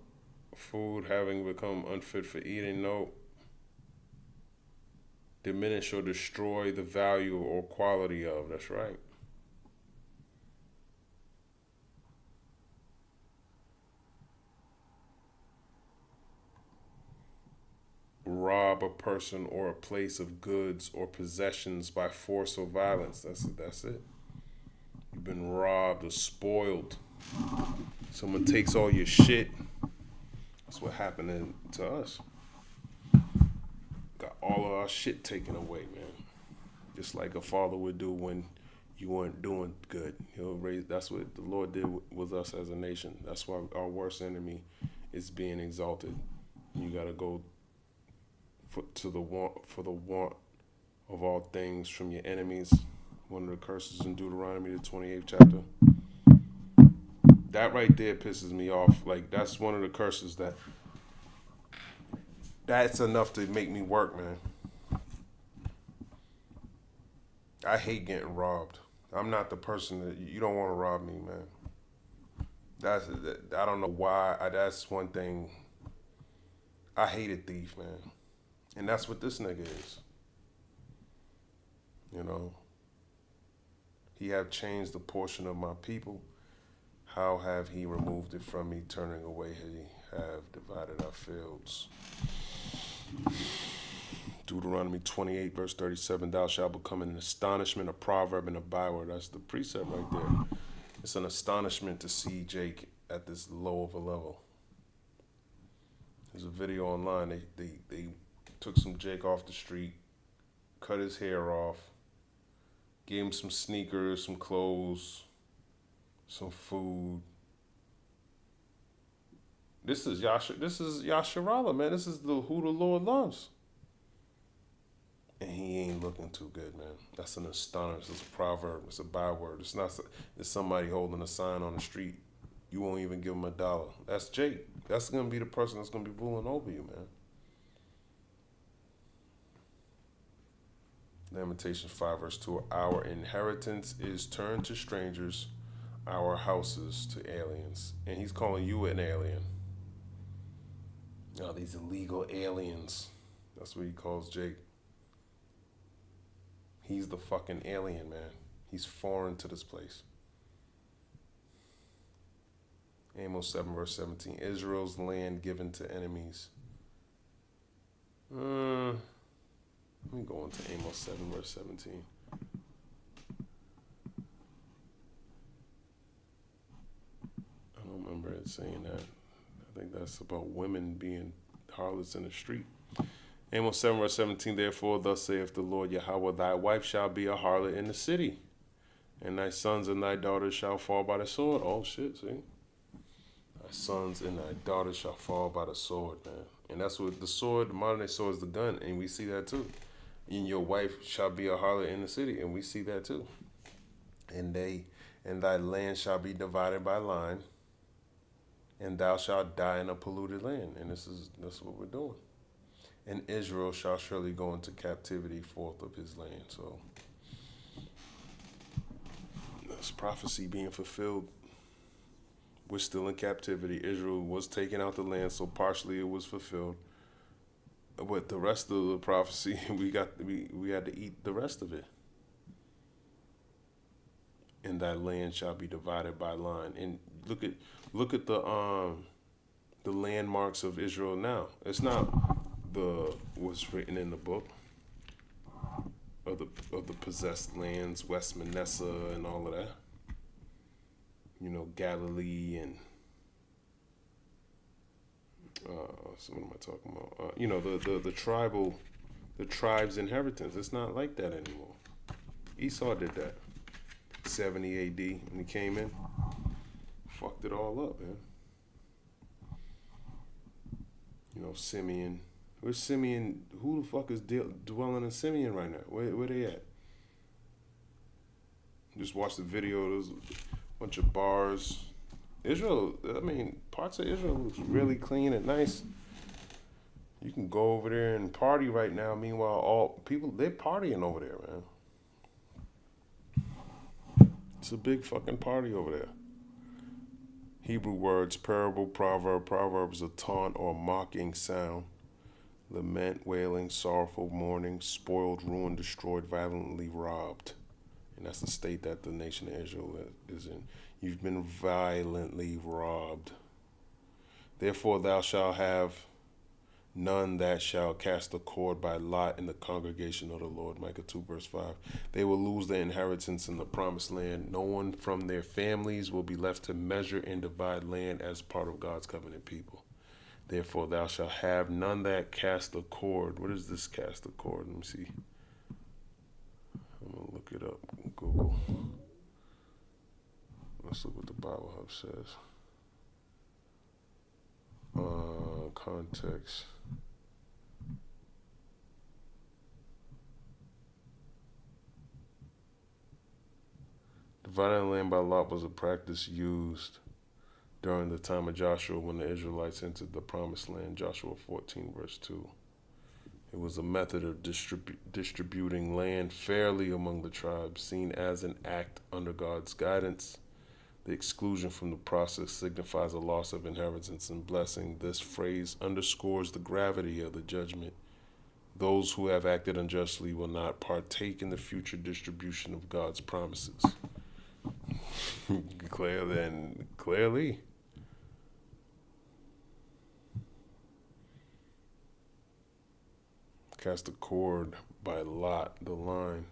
Food having become unfit for eating, nope. Diminish or destroy the value or quality of, that's right. Rob a person or a place of goods or possessions by force or violence. That's it. You've been robbed or spoiled. Someone takes all your shit. That's what happened to us. Got all of our shit taken away, man. Just like a father would do when you weren't doing good. He'll raise. That's what the Lord did with us as a nation. That's why our worst enemy is being exalted. You got to go for the want of all things from your enemies. One of the curses in Deuteronomy, the 28th chapter. That right there pisses me off. Like, that's one of the curses that's enough to make me work, man. I hate getting robbed. I'm not the person that you don't want to rob me, man. I don't know why. That's one thing. I hate a thief, man. And that's what this nigga is. You know, he have changed the portion of my people. How have he removed it from me, turning away he have divided our fields. Deuteronomy 28, verse 37, thou shalt become an astonishment, a proverb, and a byword. That's the precept right there. It's an astonishment to see Jake at this low of a level. There's a video online. They took some Jake off the street, cut his hair off, gave him some sneakers, some clothes, some food. This is Yasharala, man. This is who the Lord loves. And he ain't looking too good, man. That's an astonishment. It's a proverb. It's a byword. It's somebody holding a sign on the street. You won't even give him $1. That's Jake. That's going to be the person that's going to be ruling over you, man. Lamentations 5, verse 2. Our inheritance is turned to strangers, our houses to aliens. And he's calling you an alien. Now, these illegal aliens. That's what he calls Jake. He's the fucking alien, man. He's foreign to this place. Amos 7, verse 17. Israel's land given to enemies. Let me go into Amos 7, verse 17. I don't remember it saying that. I think that's about women being harlots in the street. Amos 7, verse 17, therefore, thus saith the Lord Yahweh, thy wife shall be a harlot in the city, and thy sons and thy daughters shall fall by the sword. Oh, shit, see? Thy sons and thy daughters shall fall by the sword, man. And that's what the sword, the modern day sword, is the gun, and we see that too. And your wife shall be a harlot in the city, and we see that too. And thy land shall be divided by line, and thou shalt die in a polluted land. And that's what we're doing. And Israel shall surely go into captivity forth of his land. So this prophecy being fulfilled. We're still in captivity. Israel was taken out the land, so partially it was fulfilled. But the rest of the prophecy, we had to eat the rest of it. And thy land shall be divided by line. And look at the landmarks of Israel now. It's not what's written in the book of the possessed lands, West Manasseh and all of that. You know, Galilee and so what am I talking about? You know, the tribe's inheritance. It's not like that anymore. Esau did that. 70 AD when he came in, fucked it all up, man. You know, Simeon. Where's Simeon? Who the fuck is dwelling in Simeon right now? Where they at? Just watch the video. Bunch of bars. Israel, I mean, parts of Israel looks really clean and nice. You can go over there and party right now. Meanwhile, all people, they're partying over there, man. It's a big fucking party over there. Hebrew words, parable, proverb. Proverb is a taunt or mocking sound. Lament, wailing, sorrowful, mourning, spoiled, ruined, destroyed, violently robbed. And that's the state that the nation of Israel is in. You've been violently robbed. Therefore thou shalt have none that shall cast a cord by lot in the congregation of the Lord. Micah 2 verse 5. They will lose their inheritance in the promised land. No one from their families will be left to measure and divide land as part of God's covenant people. Therefore thou shalt have none that cast a cord. What is this cast a cord? Let me see. I'm going to look it up on Google. Let's look what the Bible Hub says. Context. Dividing land by lot was a practice used during the time of Joshua when the Israelites entered the promised land. Joshua 14 verse 2. It was a method of distributing land fairly among the tribes, seen as an act under God's guidance. The exclusion from the process signifies a loss of inheritance and blessing. This phrase underscores the gravity of the judgment. Those who have acted unjustly will not partake in the future distribution of God's promises. Clearly. Cast a cord by lot, the line.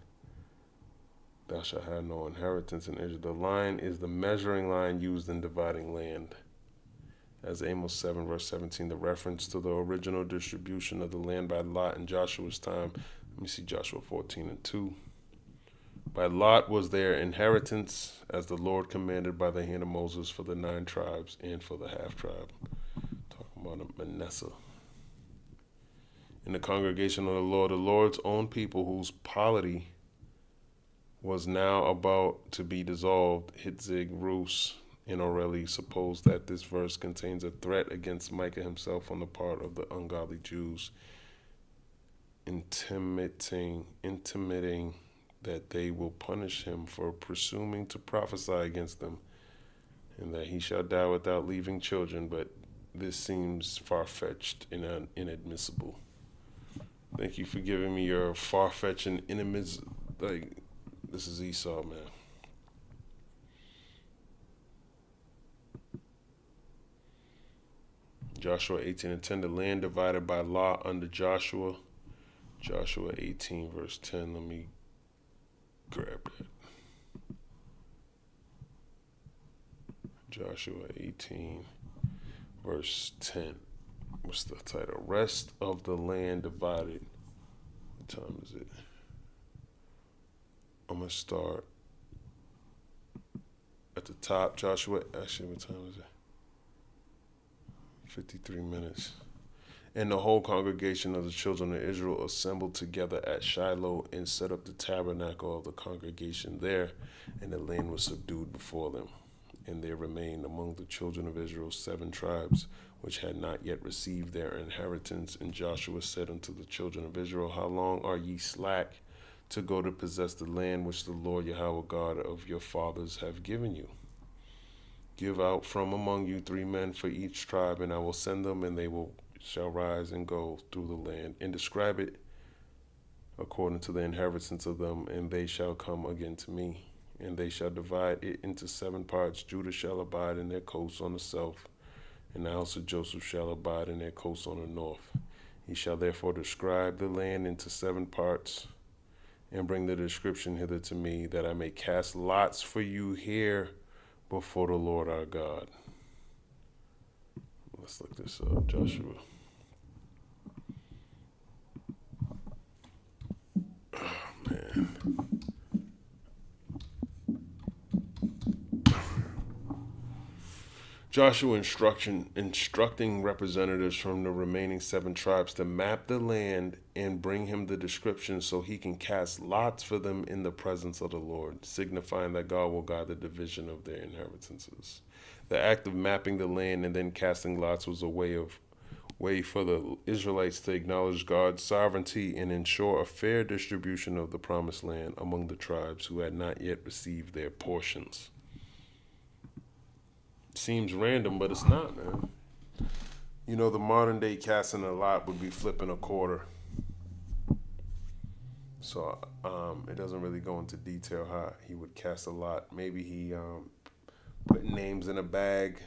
Thou shalt have no inheritance in Israel. The line is the measuring line used in dividing land. As Amos 7 verse 17, the reference to the original distribution of the land by lot in Joshua's time. Let me see Joshua 14 and 2. By lot was their inheritance, as the Lord commanded by the hand of Moses, for the 9 tribes and for the half tribe. Talking about Manasseh. In the congregation of the Lord's own people, whose polity was now about to be dissolved, Hitzig, Rus, and Orelli suppose that this verse contains a threat against Micah himself on the part of the ungodly Jews, intimating that they will punish him for presuming to prophesy against them, and that he shall die without leaving children. But this seems far-fetched and inadmissible. Thank you for giving me your far-fetched and inadmissible. Like, this is Esau, man. Joshua 18 and 10, the land divided by law under Joshua. Joshua 18 verse 10, let me grab that. Joshua 18 verse 10. What's the title? Rest of the land divided. What time is it? I'm going to start at the top. Joshua, actually, what time is it? 53 minutes. And the whole congregation of the children of Israel assembled together at Shiloh and set up the tabernacle of the congregation there, and the land was subdued before them. And there remained among the children of Israel 7 tribes, which had not yet received their inheritance. And Joshua said unto the children of Israel, how long are ye slack to go to possess the land which the Lord Yahweh God of your fathers have given you? Give out from among you 3 men for each tribe, and I will send them, and they shall rise and go through the land, and describe it according to the inheritance of them, and they shall come again to me. And they shall divide it into 7 parts. Judah shall abide in their coasts on the south, and the house of Joseph shall abide in their coasts on the north. He shall therefore describe the land into 7 parts, and bring the description hither to me, that I may cast lots for you here before the Lord our God. Let's look this up, Joshua. Oh, man. Joshua instructing representatives from the remaining 7 tribes to map the land and bring him the description so he can cast lots for them in the presence of the Lord, signifying that God will guide the division of their inheritances. The act of mapping the land and then casting lots was a way for the Israelites to acknowledge God's sovereignty and ensure a fair distribution of the promised land among the tribes who had not yet received their portions. Seems random, but it's not, man. You know, the modern day casting a lot would be flipping a quarter. So it doesn't really go into detail how he would cast a lot. Maybe he put names in a bag.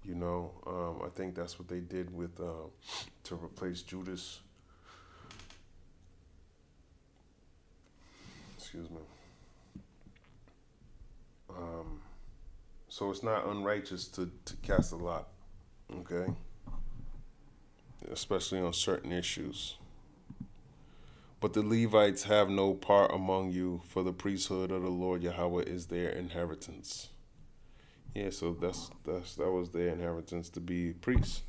You know, I think that's what they did with to replace Judas. Excuse me. So it's not unrighteous to cast a lot, okay? Especially on certain issues. But the Levites have no part among you, for the priesthood of the Lord Yahweh is their inheritance. Yeah, so that was their inheritance, to be priests.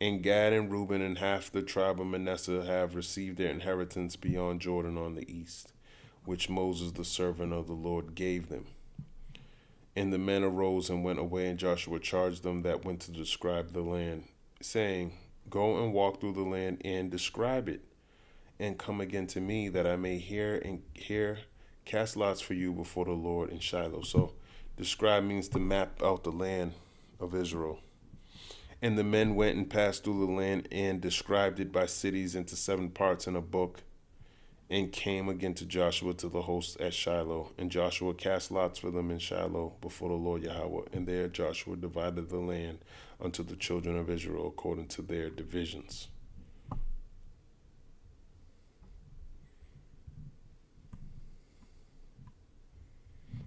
And Gad and Reuben and half the tribe of Manasseh have received their inheritance beyond Jordan on the east, which Moses the servant of the Lord gave them. And the men arose and went away, and Joshua charged them that went to describe the land, saying, Go and walk through the land and describe it, and come again to me, that I may hear cast lots for you before the Lord in Shiloh. So describe means to map out the land of Israel. And the men went and passed through the land and described it by cities into 7 parts in a book, and came again to Joshua to the host at Shiloh. And Joshua cast lots for them in Shiloh before the Lord Yahweh. And there Joshua divided the land unto the children of Israel according to their divisions.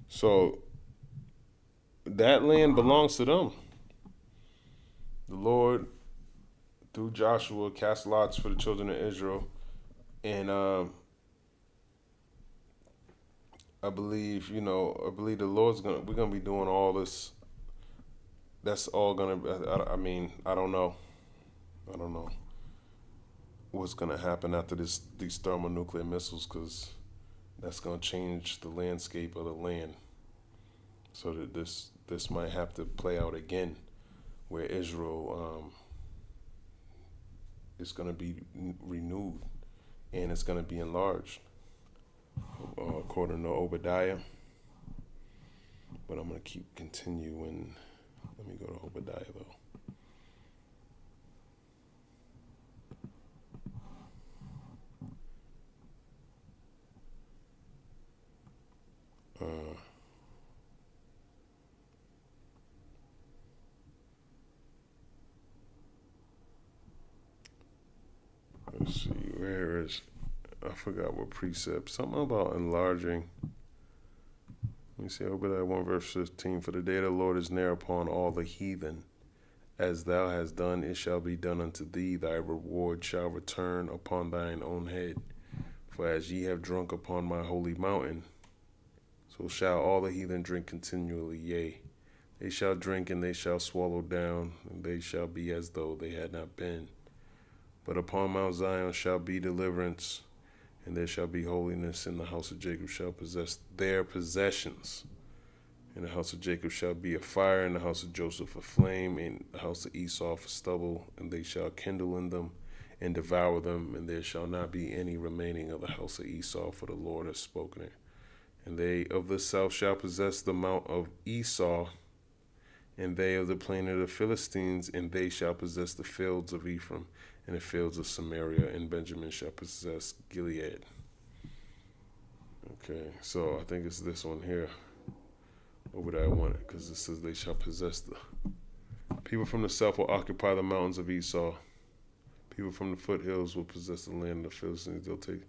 So that land belongs to them. The Lord, through Joshua, cast lots for the children of Israel. And I believe the Lord's we're going to be doing all this. That's all going to, I don't know. I don't know what's going to happen after these thermonuclear missiles, because that's going to change the landscape of the land. So that this might have to play out again, where Israel is going to be renewed and it's going to be enlarged, according to Obadiah. But I'm going to keep continuing. Let me go to Obadiah, though. Let's see, where is, I forgot what precept, something about enlarging. Let me see, Obadiah 1 verse 15, for the day of the Lord is near upon all the heathen. As thou hast done, it shall be done unto thee. Thy reward shall return upon thine own head. For as ye have drunk upon my holy mountain, so shall all the heathen drink continually. Yea, they shall drink and they shall swallow down, and they shall be as though they had not been. But upon Mount Zion shall be deliverance, and there shall be holiness, and the house of Jacob shall possess their possessions. And the house of Jacob shall be a fire, and the house of Joseph a flame, and the house of Esau for stubble, and they shall kindle in them and devour them, and there shall not be any remaining of the house of Esau, for the Lord has spoken it. And they of the south shall possess the mount of Esau, and they of the plain of the Philistines, and they shall possess the fields of Ephraim, and the fields of Samaria, and Benjamin shall possess Gilead. Okay, so I think it's this one here. Obadiah 1, because it says they shall possess the people from the south will occupy the mountains of Esau. People from the foothills will possess the land of the Philistines. They'll take.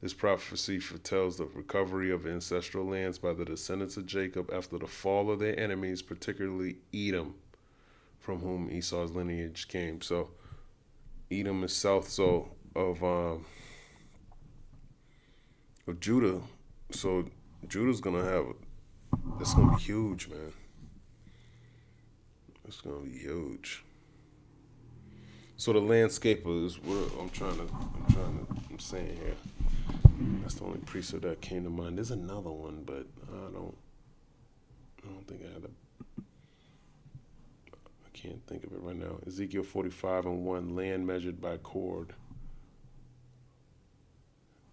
This prophecy foretells the recovery of ancestral lands by the descendants of Jacob after the fall of their enemies, particularly Edom, from whom Esau's lineage came. So Edom is south of Judah. So Judah's gonna have, it's gonna be huge, man. It's gonna be huge. So the landscaper is what I'm saying here. That's the only precept that came to mind. There's another one, but I don't think I can't think of it right now. Ezekiel 45:1, land measured by cord.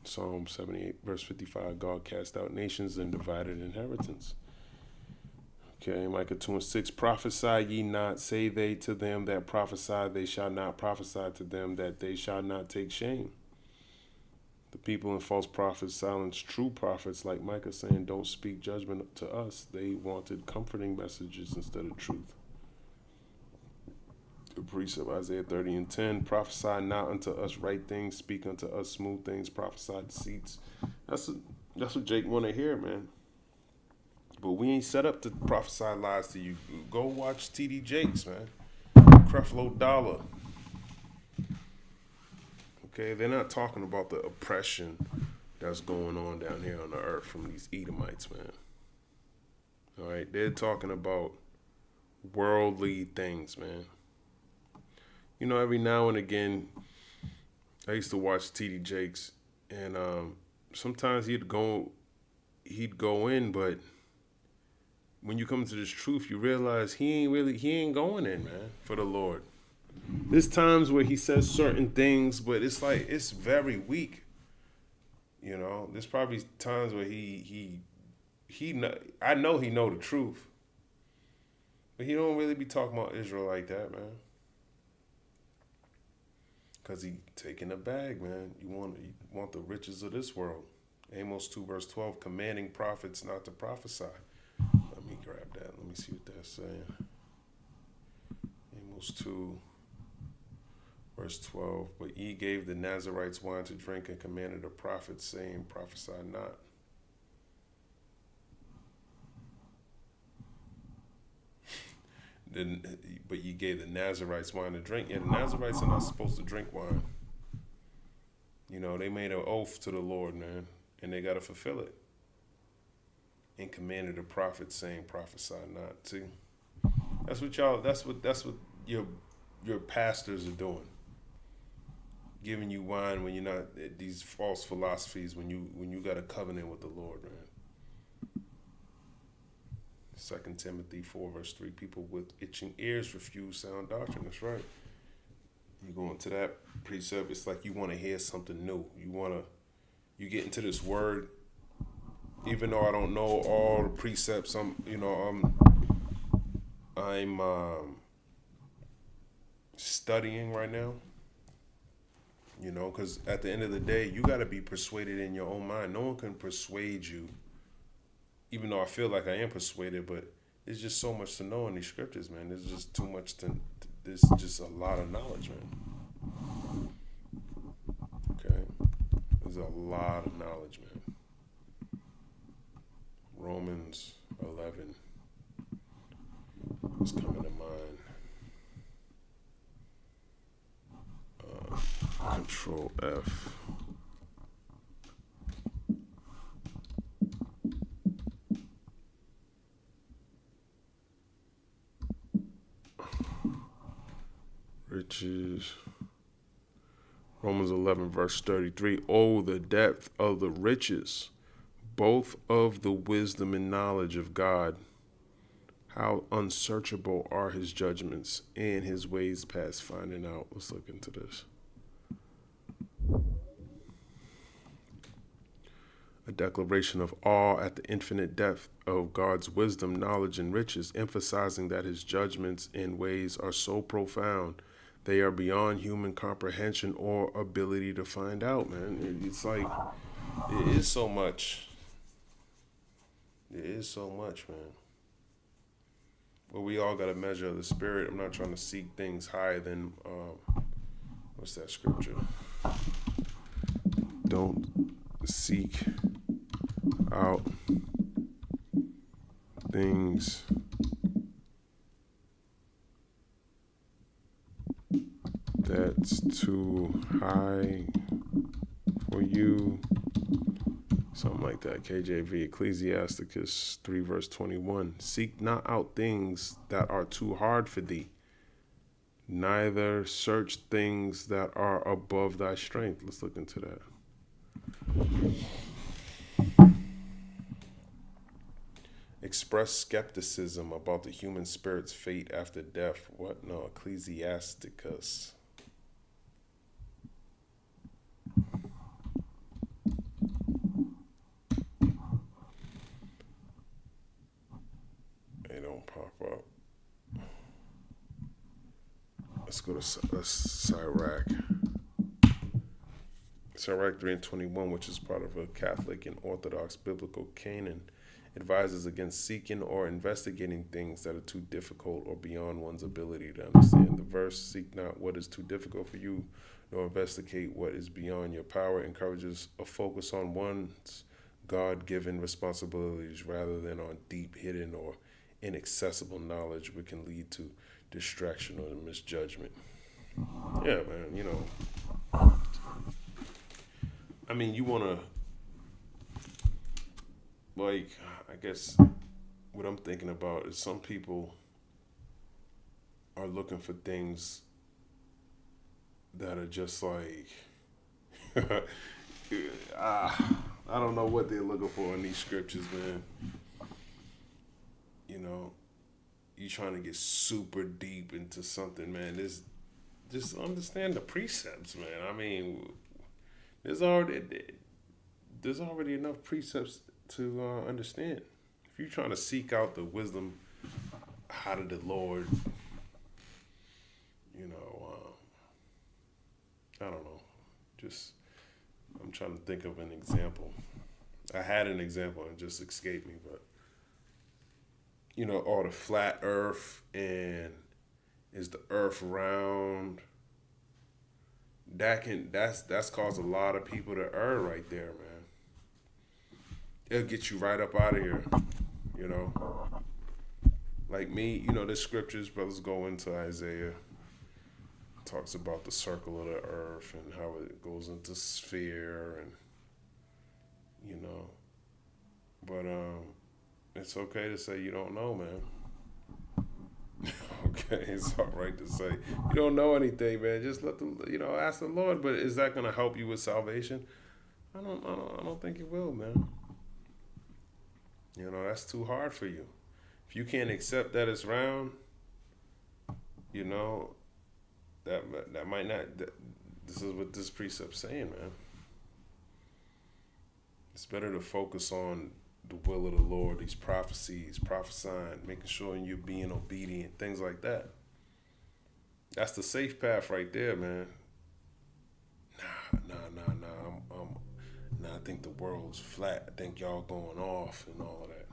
Psalm 78, verse 55, God cast out nations and divided inheritance. Okay, Micah 2:6, prophesy ye not, say they to them that prophesy, they shall not prophesy to them, that they shall not take shame. The people and false prophets silence true prophets, like Micah saying, don't speak judgment to us. They wanted comforting messages instead of truth. The precept, Isaiah 30:10, prophesy not unto us right things, speak unto us smooth things, prophesy deceits. That's what Jake want to hear, man. But we ain't set up to prophesy lies to you. Go watch TD Jakes, man. Creflo Dollar. Okay, they're not talking about the oppression that's going on down here on the earth from these Edomites, man. All right, they're talking about worldly things, man. You know, every now and again, I used to watch TD Jakes, and sometimes he'd go in, but when you come to this truth, you realize he ain't going in, man, for the Lord. There's times where he says certain things, but it's like, it's very weak. You know, there's probably times where I know he know the truth, but he don't really be talking about Israel like that, man. Cause he taking a bag, man. You want the riches of this world. Amos 2 verse 12, commanding prophets not to prophesy. Let me grab that. Let me see what that's saying. Amos 2 verse 12, but ye gave the Nazarites wine to drink and commanded the prophets, saying, prophesy not. But ye gave the Nazarites wine to drink. Yeah, the Nazarites are not supposed to drink wine. You know, they made an oath to the Lord, man, and they got to fulfill it. And commanded the prophets, saying, prophesy not. See, that's what your pastors are doing. Giving you wine when you're not, these false philosophies, when you got a covenant with the Lord, man. 2 Timothy 4 verse 3, people with itching ears refuse sound doctrine. That's right. You go into that precept, it's like you want to hear something new. You get into this word, even though I don't know all the precepts, I'm studying right now. You know, because at the end of the day, you got to be persuaded in your own mind. No one can persuade you, even though I feel like I am persuaded, but there's just so much to know in these scriptures, man. There's just too much there's just a lot of knowledge, man. Okay? There's a lot of knowledge, man. Romans 11 is coming to mind. Control F. Riches. Romans 11 verse 33. Oh, the depth of the riches, both of the wisdom and knowledge of God. How unsearchable are his judgments and his ways past finding out. Let's look into this. A declaration of awe at the infinite depth of God's wisdom, knowledge, and riches, emphasizing that his judgments and ways are so profound, they are beyond human comprehension or ability to find out, man. It's like, it is so much. It is so much, man. But we all got a measure of the spirit. I'm not trying to seek things higher than, what's that scripture? Don't seek out things that's too high for you Something like that. KJV, Ecclesiasticus 3 verse 21. Seek not out things that are too hard for thee, neither search things that are above thy strength. Let's look into that. Express skepticism about the human spirit's fate after death. What? No, Ecclesiasticus. They don't pop up. Let's go to Sirach. Sirach 3 and 21, which is part of a Catholic and Orthodox biblical canon, advises against seeking or investigating things that are too difficult or beyond one's ability to understand. The verse, seek not what is too difficult for you, nor investigate what is beyond your power, encourages a focus on one's God-given responsibilities rather than on deep, hidden, or inaccessible knowledge, which can lead to distraction or misjudgment. Yeah, man, you know. I mean, you want to, like, I guess what I'm thinking about is some people are looking for things that are just like, I don't know what they're looking for in these scriptures, man. You know, you trying to get super deep into something, man. Just understand the precepts, man. I mean, there's already enough precepts to understand. If you're trying to seek out the wisdom out of the Lord, you know, I don't know. Just, I'm trying to think of an example. I had an example and it just escaped me, but you know, all the flat earth and is the earth round? That's caused a lot of people to err right there, man. It'll get you right up out of here, you know. Like me, you know, the scriptures, brothers go into Isaiah, talks about the circle of the earth and how it goes into sphere and, you know. But it's okay to say you don't know, man. Okay, it's all right to say you don't know anything, man. Just let ask the Lord. But is that going to help you with salvation? I don't think it will, man. You know, that's too hard for you. If you can't accept that it's round, you know, that might not. This is what this precept's saying, man. It's better to focus on the will of the Lord, these prophecies, prophesying, making sure you're being obedient, things like that. That's the safe path right there, man. Nah. I think the world's flat. I think y'all going off and all of that.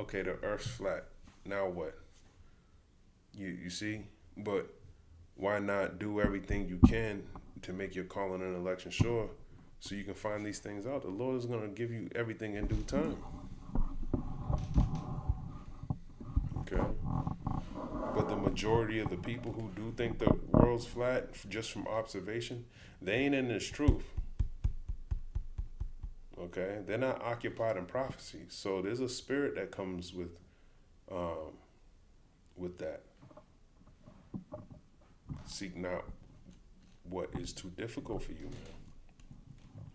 Okay, the earth's flat. Now what? You see? But why not do everything you can to make your calling and election sure, so you can find these things out? The Lord is going to give you everything in due time. Okay? But the majority of the people who do think the world's flat just from observation, they ain't in this truth. Okay? They're not occupied in prophecy. So there's a spirit that comes with that. Seek not what is too difficult for you, man.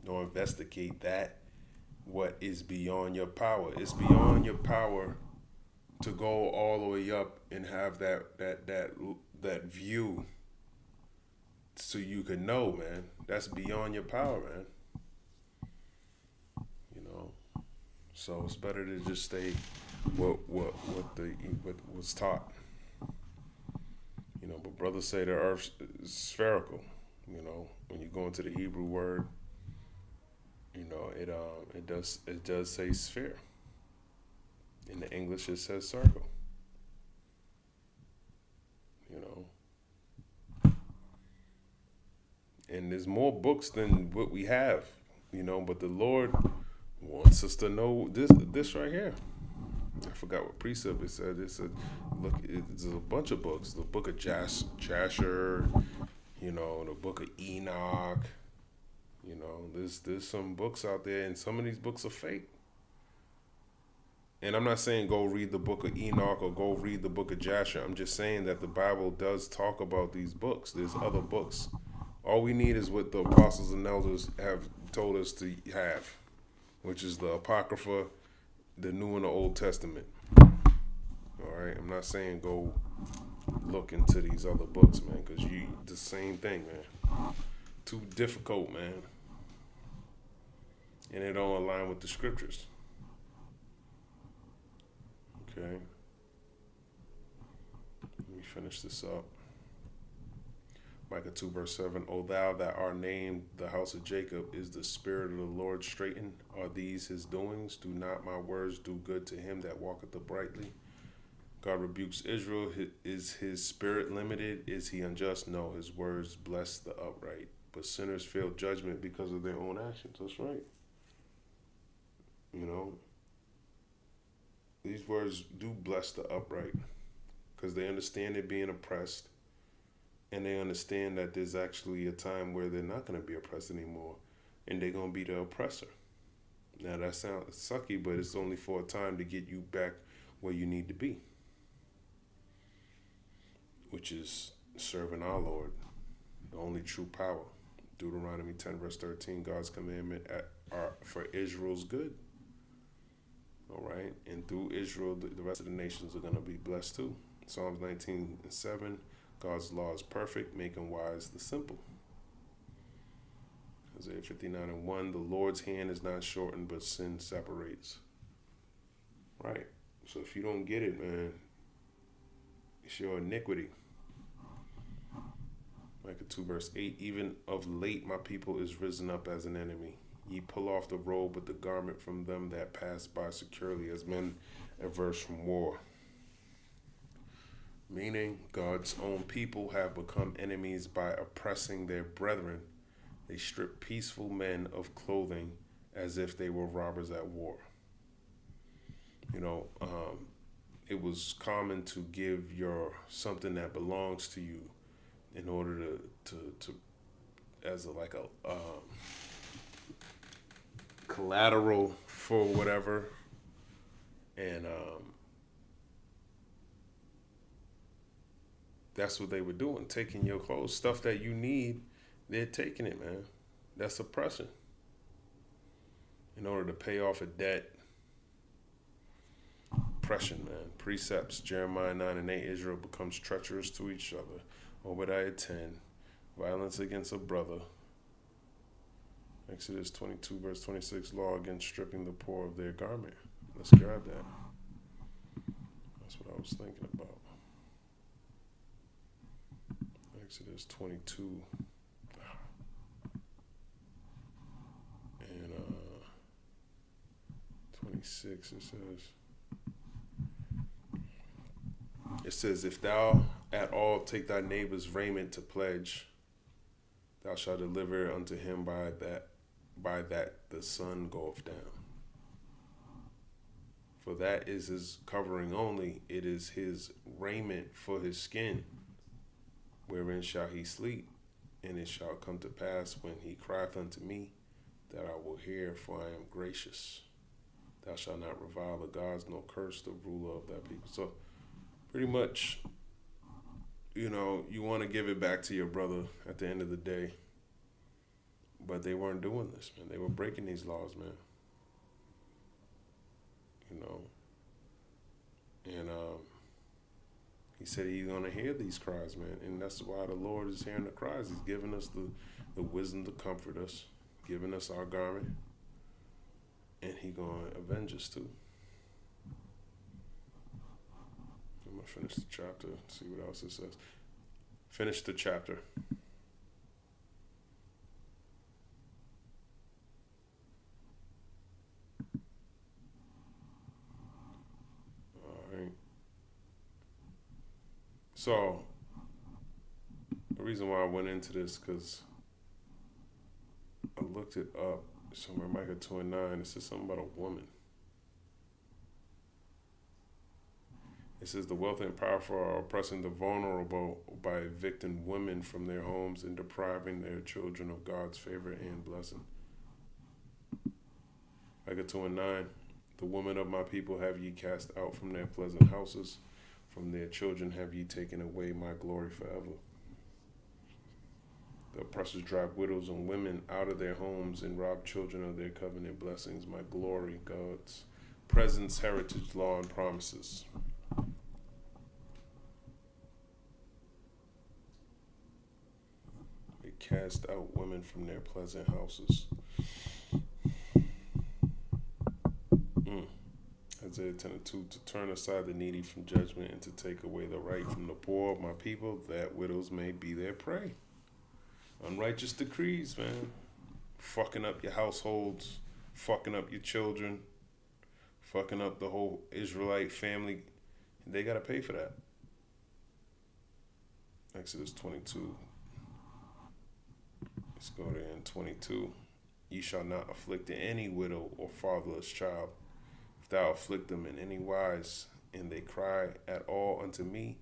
Nor investigate that what is beyond your power. It's beyond your power to go all the way up and have that view so you can know, man. That's beyond your power, man. You know. So it's better to just stay what was taught. You know, but brothers say the earth is spherical. You know, when you go into the Hebrew word, you know, it does say sphere. In the English, it says circle. You know, and there's more books than what we have. You know, but the Lord wants us to know this right here. I forgot what precept it said. It said, look, it's a bunch of books. The book of Jasher, you know, the book of Enoch, You know, there's some books out there, and some of these books are fake. And I'm not saying go read the book of Enoch or go read the book of Jasher. I'm just saying that the Bible does talk about these books. There's other books. All we need is what the apostles and elders have told us to have, which is the Apocrypha, the New and the Old Testament. All right? I'm not saying go look into these other books, man, because the same thing, man. Too difficult, man. And it don't align with the scriptures. Okay. Let me finish this up. Micah 2 verse 7. O thou that art named the house of Jacob, is the spirit of the Lord straitened? Are these his doings? Do not my words do good to him that walketh uprightly? God rebukes Israel. Is his spirit limited? Is he unjust? No, his words bless the upright. But sinners fail judgment because of their own actions. That's right. You know, these words do bless the upright because they understand they're being oppressed, and they understand that there's actually a time where they're not going to be oppressed anymore, and they're going to be the oppressor. Now, that sounds sucky, but it's only for a time to get you back where you need to be, which is serving our Lord, the only true power. Deuteronomy 10 verse 13, God's commandment are for Israel's good. All right, and through Israel, the rest of the nations are going to be blessed too. Psalms 19:7, God's law is perfect, making wise the simple. Isaiah 59:1, the Lord's hand is not shortened, but sin separates. Right, so if you don't get it, man, it's your iniquity. Micah 2 verse 8, even of late my people is risen up as an enemy. Ye pull off the robe with the garment from them that pass by securely, as men averse from war. Meaning, God's own people have become enemies by oppressing their brethren. They strip peaceful men of clothing as if they were robbers at war. You know, it was common to give your something that belongs to you in order to as a collateral for whatever, and that's what they were doing, taking your clothes, stuff that you need. They're taking it, man. That's oppression in order to pay off a debt. Oppression, man. Precepts, Jeremiah 9:8, Israel becomes treacherous to each other. Obadiah 10, violence against a brother. Exodus 22 verse 26, law against stripping the poor of their garment. Let's grab that. That's what I was thinking about. Exodus 22 and 26, it says, if thou at all take thy neighbor's raiment to pledge, thou shalt deliver unto him by that the sun goeth down. For that is his covering only, it is his raiment for his skin. Wherein shall he sleep? And it shall come to pass when he crieth unto me, that I will hear, for I am gracious. Thou shalt not revile the gods, nor curse the ruler of that people. So pretty much, you know, you want to give it back to your brother at the end of the day. But they weren't doing this, man. They were breaking these laws, man. You know. And he said he's going to hear these cries, man. And that's why the Lord is hearing the cries. He's giving us the wisdom to comfort us, giving us our garment. And he's going to avenge us too. I'm going to finish the chapter, see what else it says. Finish the chapter. So, the reason why I went into this, because I looked it up somewhere, Micah 2:9, it says something about a woman. It says the wealthy and powerful are oppressing the vulnerable by evicting women from their homes and depriving their children of God's favor and blessing. Micah 2:9. The women of my people have ye cast out from their pleasant houses. From their children have ye taken away my glory forever. The oppressors drive widows and women out of their homes and rob children of their covenant blessings, my glory, God's presence, heritage, law, and promises. They cast out women from their pleasant houses. Isaiah 10:2, to turn aside the needy from judgment and to take away the right from the poor of my people, that widows may be their prey. Unrighteous decrees, man. Fucking up your households, fucking up your children, fucking up the whole Israelite family. They got to pay for that. Exodus 22. Let's go there in 22. Ye shall not afflict any widow or fatherless child. If thou afflict them in any wise, and they cry at all unto me,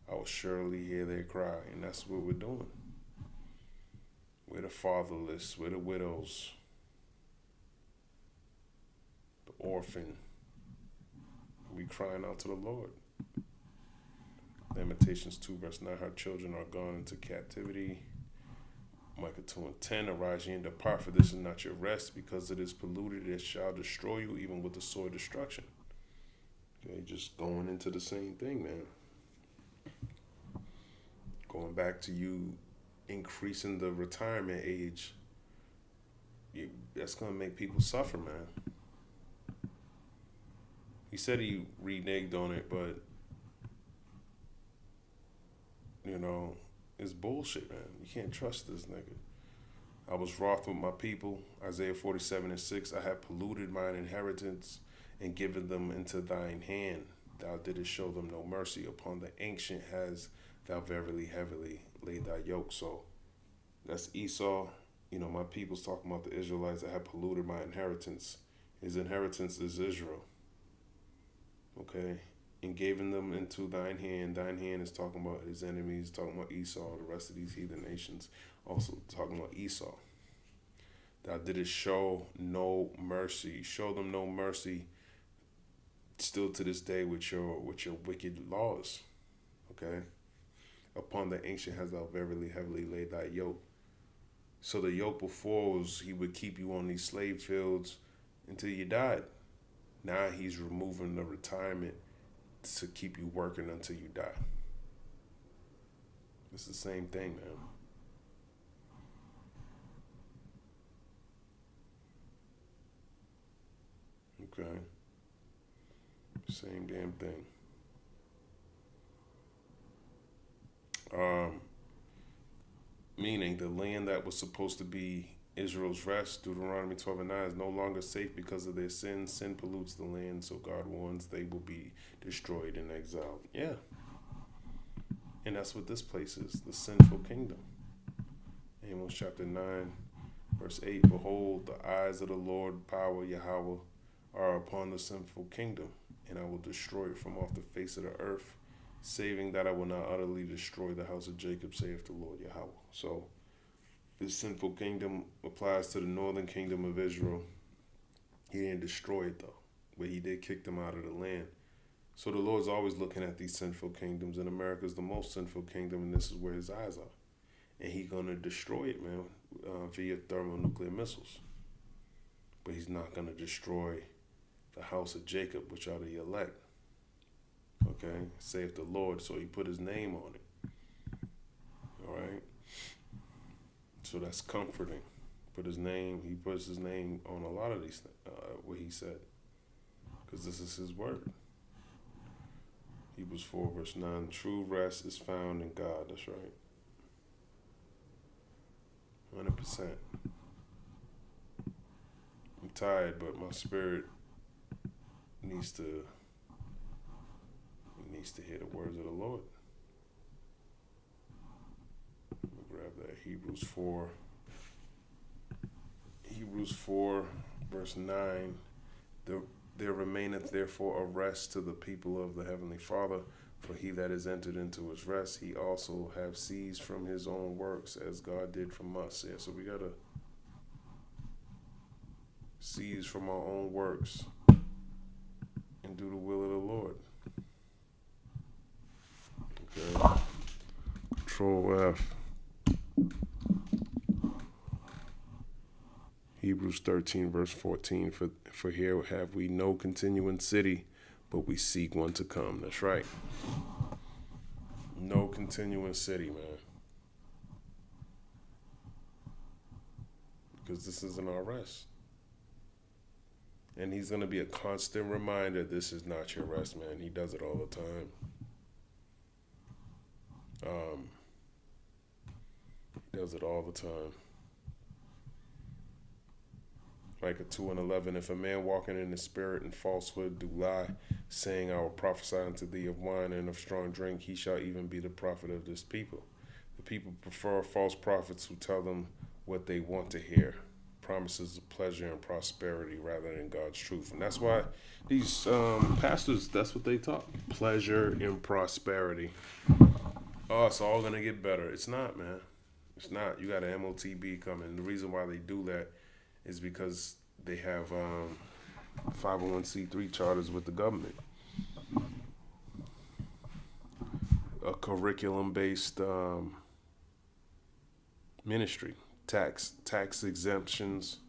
I will surely hear their cry. And that's what we're doing. We're the fatherless, we're the widows, the orphan. We crying out to the Lord. Lamentations 2 verse 9, her children are gone into captivity. Micah 2:10, arise ye and depart, for this is not your rest, because it is polluted, it shall destroy you, even with the sword destruction. Okay, just going into the same thing, man. Going back to you increasing the retirement age, that's going to make people suffer, man. He said he reneged on it, but, you know, it's bullshit, man. You can't trust this nigga. I was wroth with my people, Isaiah 47:6. I have polluted mine inheritance and given them into thine hand. Thou didst show them no mercy. Upon the ancient has thou verily heavily laid thy yoke. So that's Esau. You know, my people's talking about the Israelites that have polluted my inheritance. His inheritance is Israel. Okay? And given them into thine hand. Thine hand is talking about his enemies, talking about Esau, the rest of these heathen nations, also talking about Esau. Thou didst show no mercy. Show them no mercy still to this day with your wicked laws. Okay? Upon the ancient has thou verily heavily laid thy yoke. So the yoke before was he would keep you on these slave fields until you died. Now he's removing the retirement to keep you working until you die. It's the same thing, man. Okay. Same damn thing. Meaning the land that was supposed to be Israel's rest, Deuteronomy 12:9, is no longer safe because of their sins. Sin pollutes the land, so God warns they will be destroyed and exiled. Yeah. And that's what this place is, the sinful kingdom. Amos chapter 9, verse 8, behold, the eyes of the Lord, power, Yahweh, are upon the sinful kingdom, and I will destroy it from off the face of the earth, saving that I will not utterly destroy the house of Jacob, saith the Lord Yahweh. So this sinful kingdom applies to the northern kingdom of Israel. He didn't destroy it though, but he did kick them out of the land. So the Lord's always looking at these sinful kingdoms, and America's the most sinful kingdom, and this is where his eyes are. And he's going to destroy it, man, via thermonuclear missiles. But he's not going to destroy the house of Jacob, which are the elect. Okay, saith the Lord. So he put his name on it. All right. So that's comforting. He puts his name on a lot of these, what he said, because this is his word. Hebrews 4 verse 9, true rest is found in God. That's right. 100%. I'm tired, but my spirit needs to hear the words of the Lord. Let me grab that. Hebrews 4 verse 9. There remaineth therefore a rest to the people of the heavenly Father, for he that is entered into his rest, he also have ceased from his own works, as God did from us. Yeah, so we gotta cease from our own works and do the will of the Lord. Okay. Control F. Hebrews 13, verse 14. For here have we no continuing city, but we seek one to come. That's right. No continuing city, man. Because this isn't our rest. And he's going to be a constant reminder, this is not your rest, man. He does it all the time. He does it all the time. Micah 2:11, if a man walking in the spirit and falsehood do lie, saying, I will prophesy unto thee of wine and of strong drink, he shall even be the prophet of this people. The people prefer false prophets who tell them what they want to hear, promises of pleasure and prosperity rather than God's truth. And that's why these pastors, that's what they talk, pleasure and prosperity. Oh, it's all going to get better. It's not, man. It's not. You got an MOTB coming. The reason why they do that is because they have 501c3 charters with the government. A curriculum-based ministry, tax exemptions.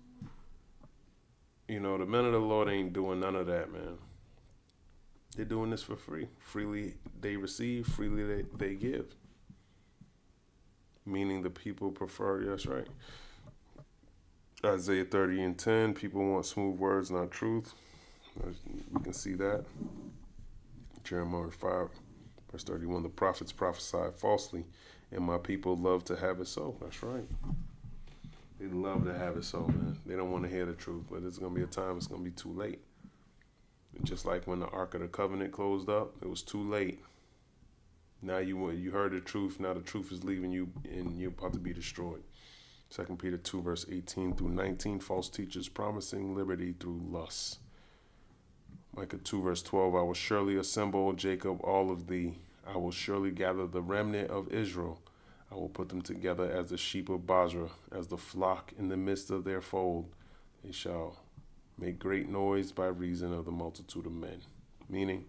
You know, the men of the Lord ain't doing none of that, man. They're doing this for free. Freely they receive, freely they give. Meaning the people prefer, that's right. Isaiah 30:10, people want smooth words, not truth. We can see that. Jeremiah 5, verse 31, the prophets prophesied falsely, and my people love to have it so. That's right. They love to have it so, man. They don't want to hear the truth, but there's going to be a time it's going to be too late. And just like when the Ark of the Covenant closed up, it was too late. Now you heard the truth, now the truth is leaving you, and you're about to be destroyed. 2 Peter 2, verse 18 through 19, false teachers promising liberty through lust. Micah 2, verse 12, I will surely assemble, Jacob, all of thee. I will surely gather the remnant of Israel. I will put them together as the sheep of Basra, as the flock in the midst of their fold. They shall make great noise by reason of the multitude of men. Meaning,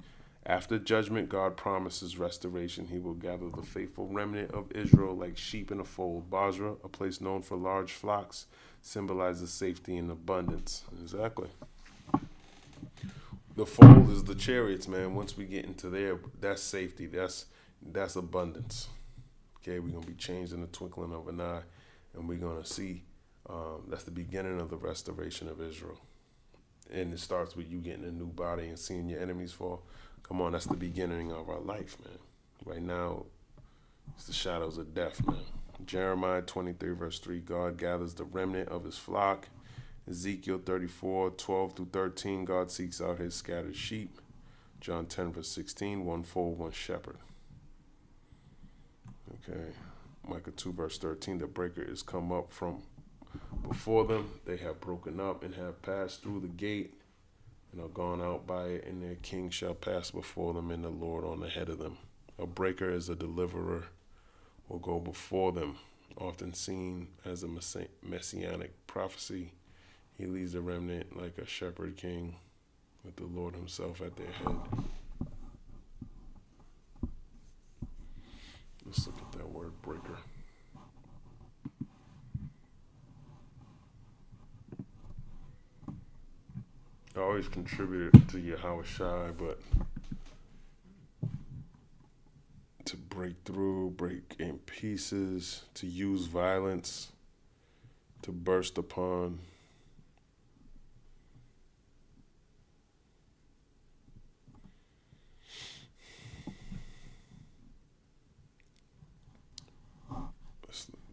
after judgment, God promises restoration. He will gather the faithful remnant of Israel like sheep in a fold. Basra, a place known for large flocks, symbolizes safety and abundance. Exactly. The fold is the chariots, man. Once we get into there, that's safety. That's abundance. Okay, we're going to be changed in the twinkling of an eye, and we're going to see that's the beginning of the restoration of Israel. And it starts with you getting a new body and seeing your enemies fall. Come on, that's the beginning of our life, man. Right now, it's the shadows of death, man. Jeremiah 23, verse 3, God gathers the remnant of his flock. Ezekiel 34, 12 through 13, God seeks out his scattered sheep. John 10, verse 16, one fold, one shepherd. Okay, Micah 2, verse 13, the breaker is come up from before them. They have broken up and have passed through the gate and are gone out by it, and their king shall pass before them, and the Lord on ahead of them. A breaker is a deliverer, will go before them, often seen as a messianic prophecy. He leads the remnant like a shepherd king, with the Lord himself at their head. Let's look at that word breaker. I always contributed to Yahweh Shai, but to break through, break in pieces, to use violence, to burst upon.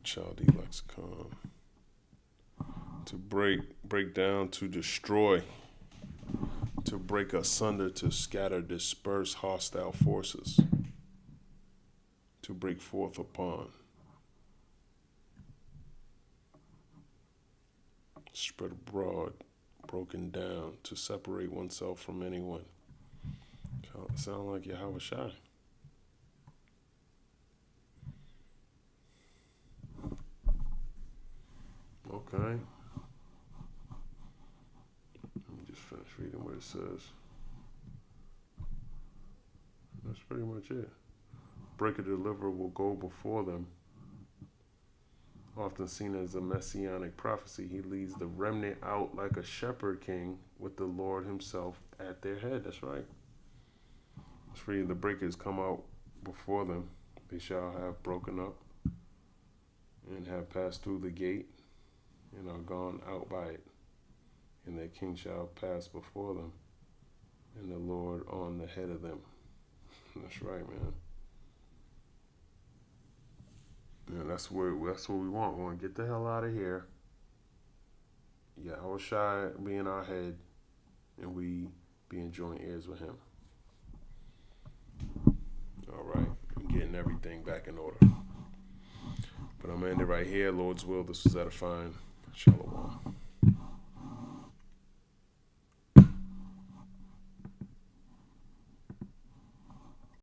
Chaldee lexicon. To break down, to destroy, to break asunder, to scatter, disperse hostile forces, to break forth upon, spread abroad, broken down to separate oneself from anyone. Sound like Yahweh Shai. Okay. Let me just finish reading what it says. That's pretty much it. Breaker deliverer will go before them. Often seen as a messianic prophecy, he leads the remnant out like a shepherd king with the Lord himself at their head. That's right. It's reading, the breakers come out before them. They shall have broken up and have passed through the gate and are gone out by it. And their king shall pass before them, and the Lord on the head of them. That's right, man. Yeah, that's what we want. We want to get the hell out of here. Yahweh Shai being our head, and we being joint heirs with him. All right, I'm getting everything back in order. But I'm ending right here. Lord's will, this was edifying. Shalom.